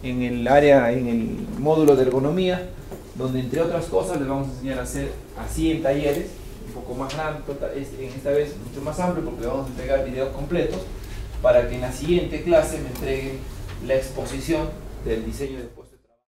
el área, en el módulo de ergonomía, donde entre otras cosas les vamos a enseñar a hacer así en talleres, un poco más grande, en esta vez mucho más amplio, porque vamos a entregar videos completos para que en la siguiente clase me entreguen la exposición del diseño de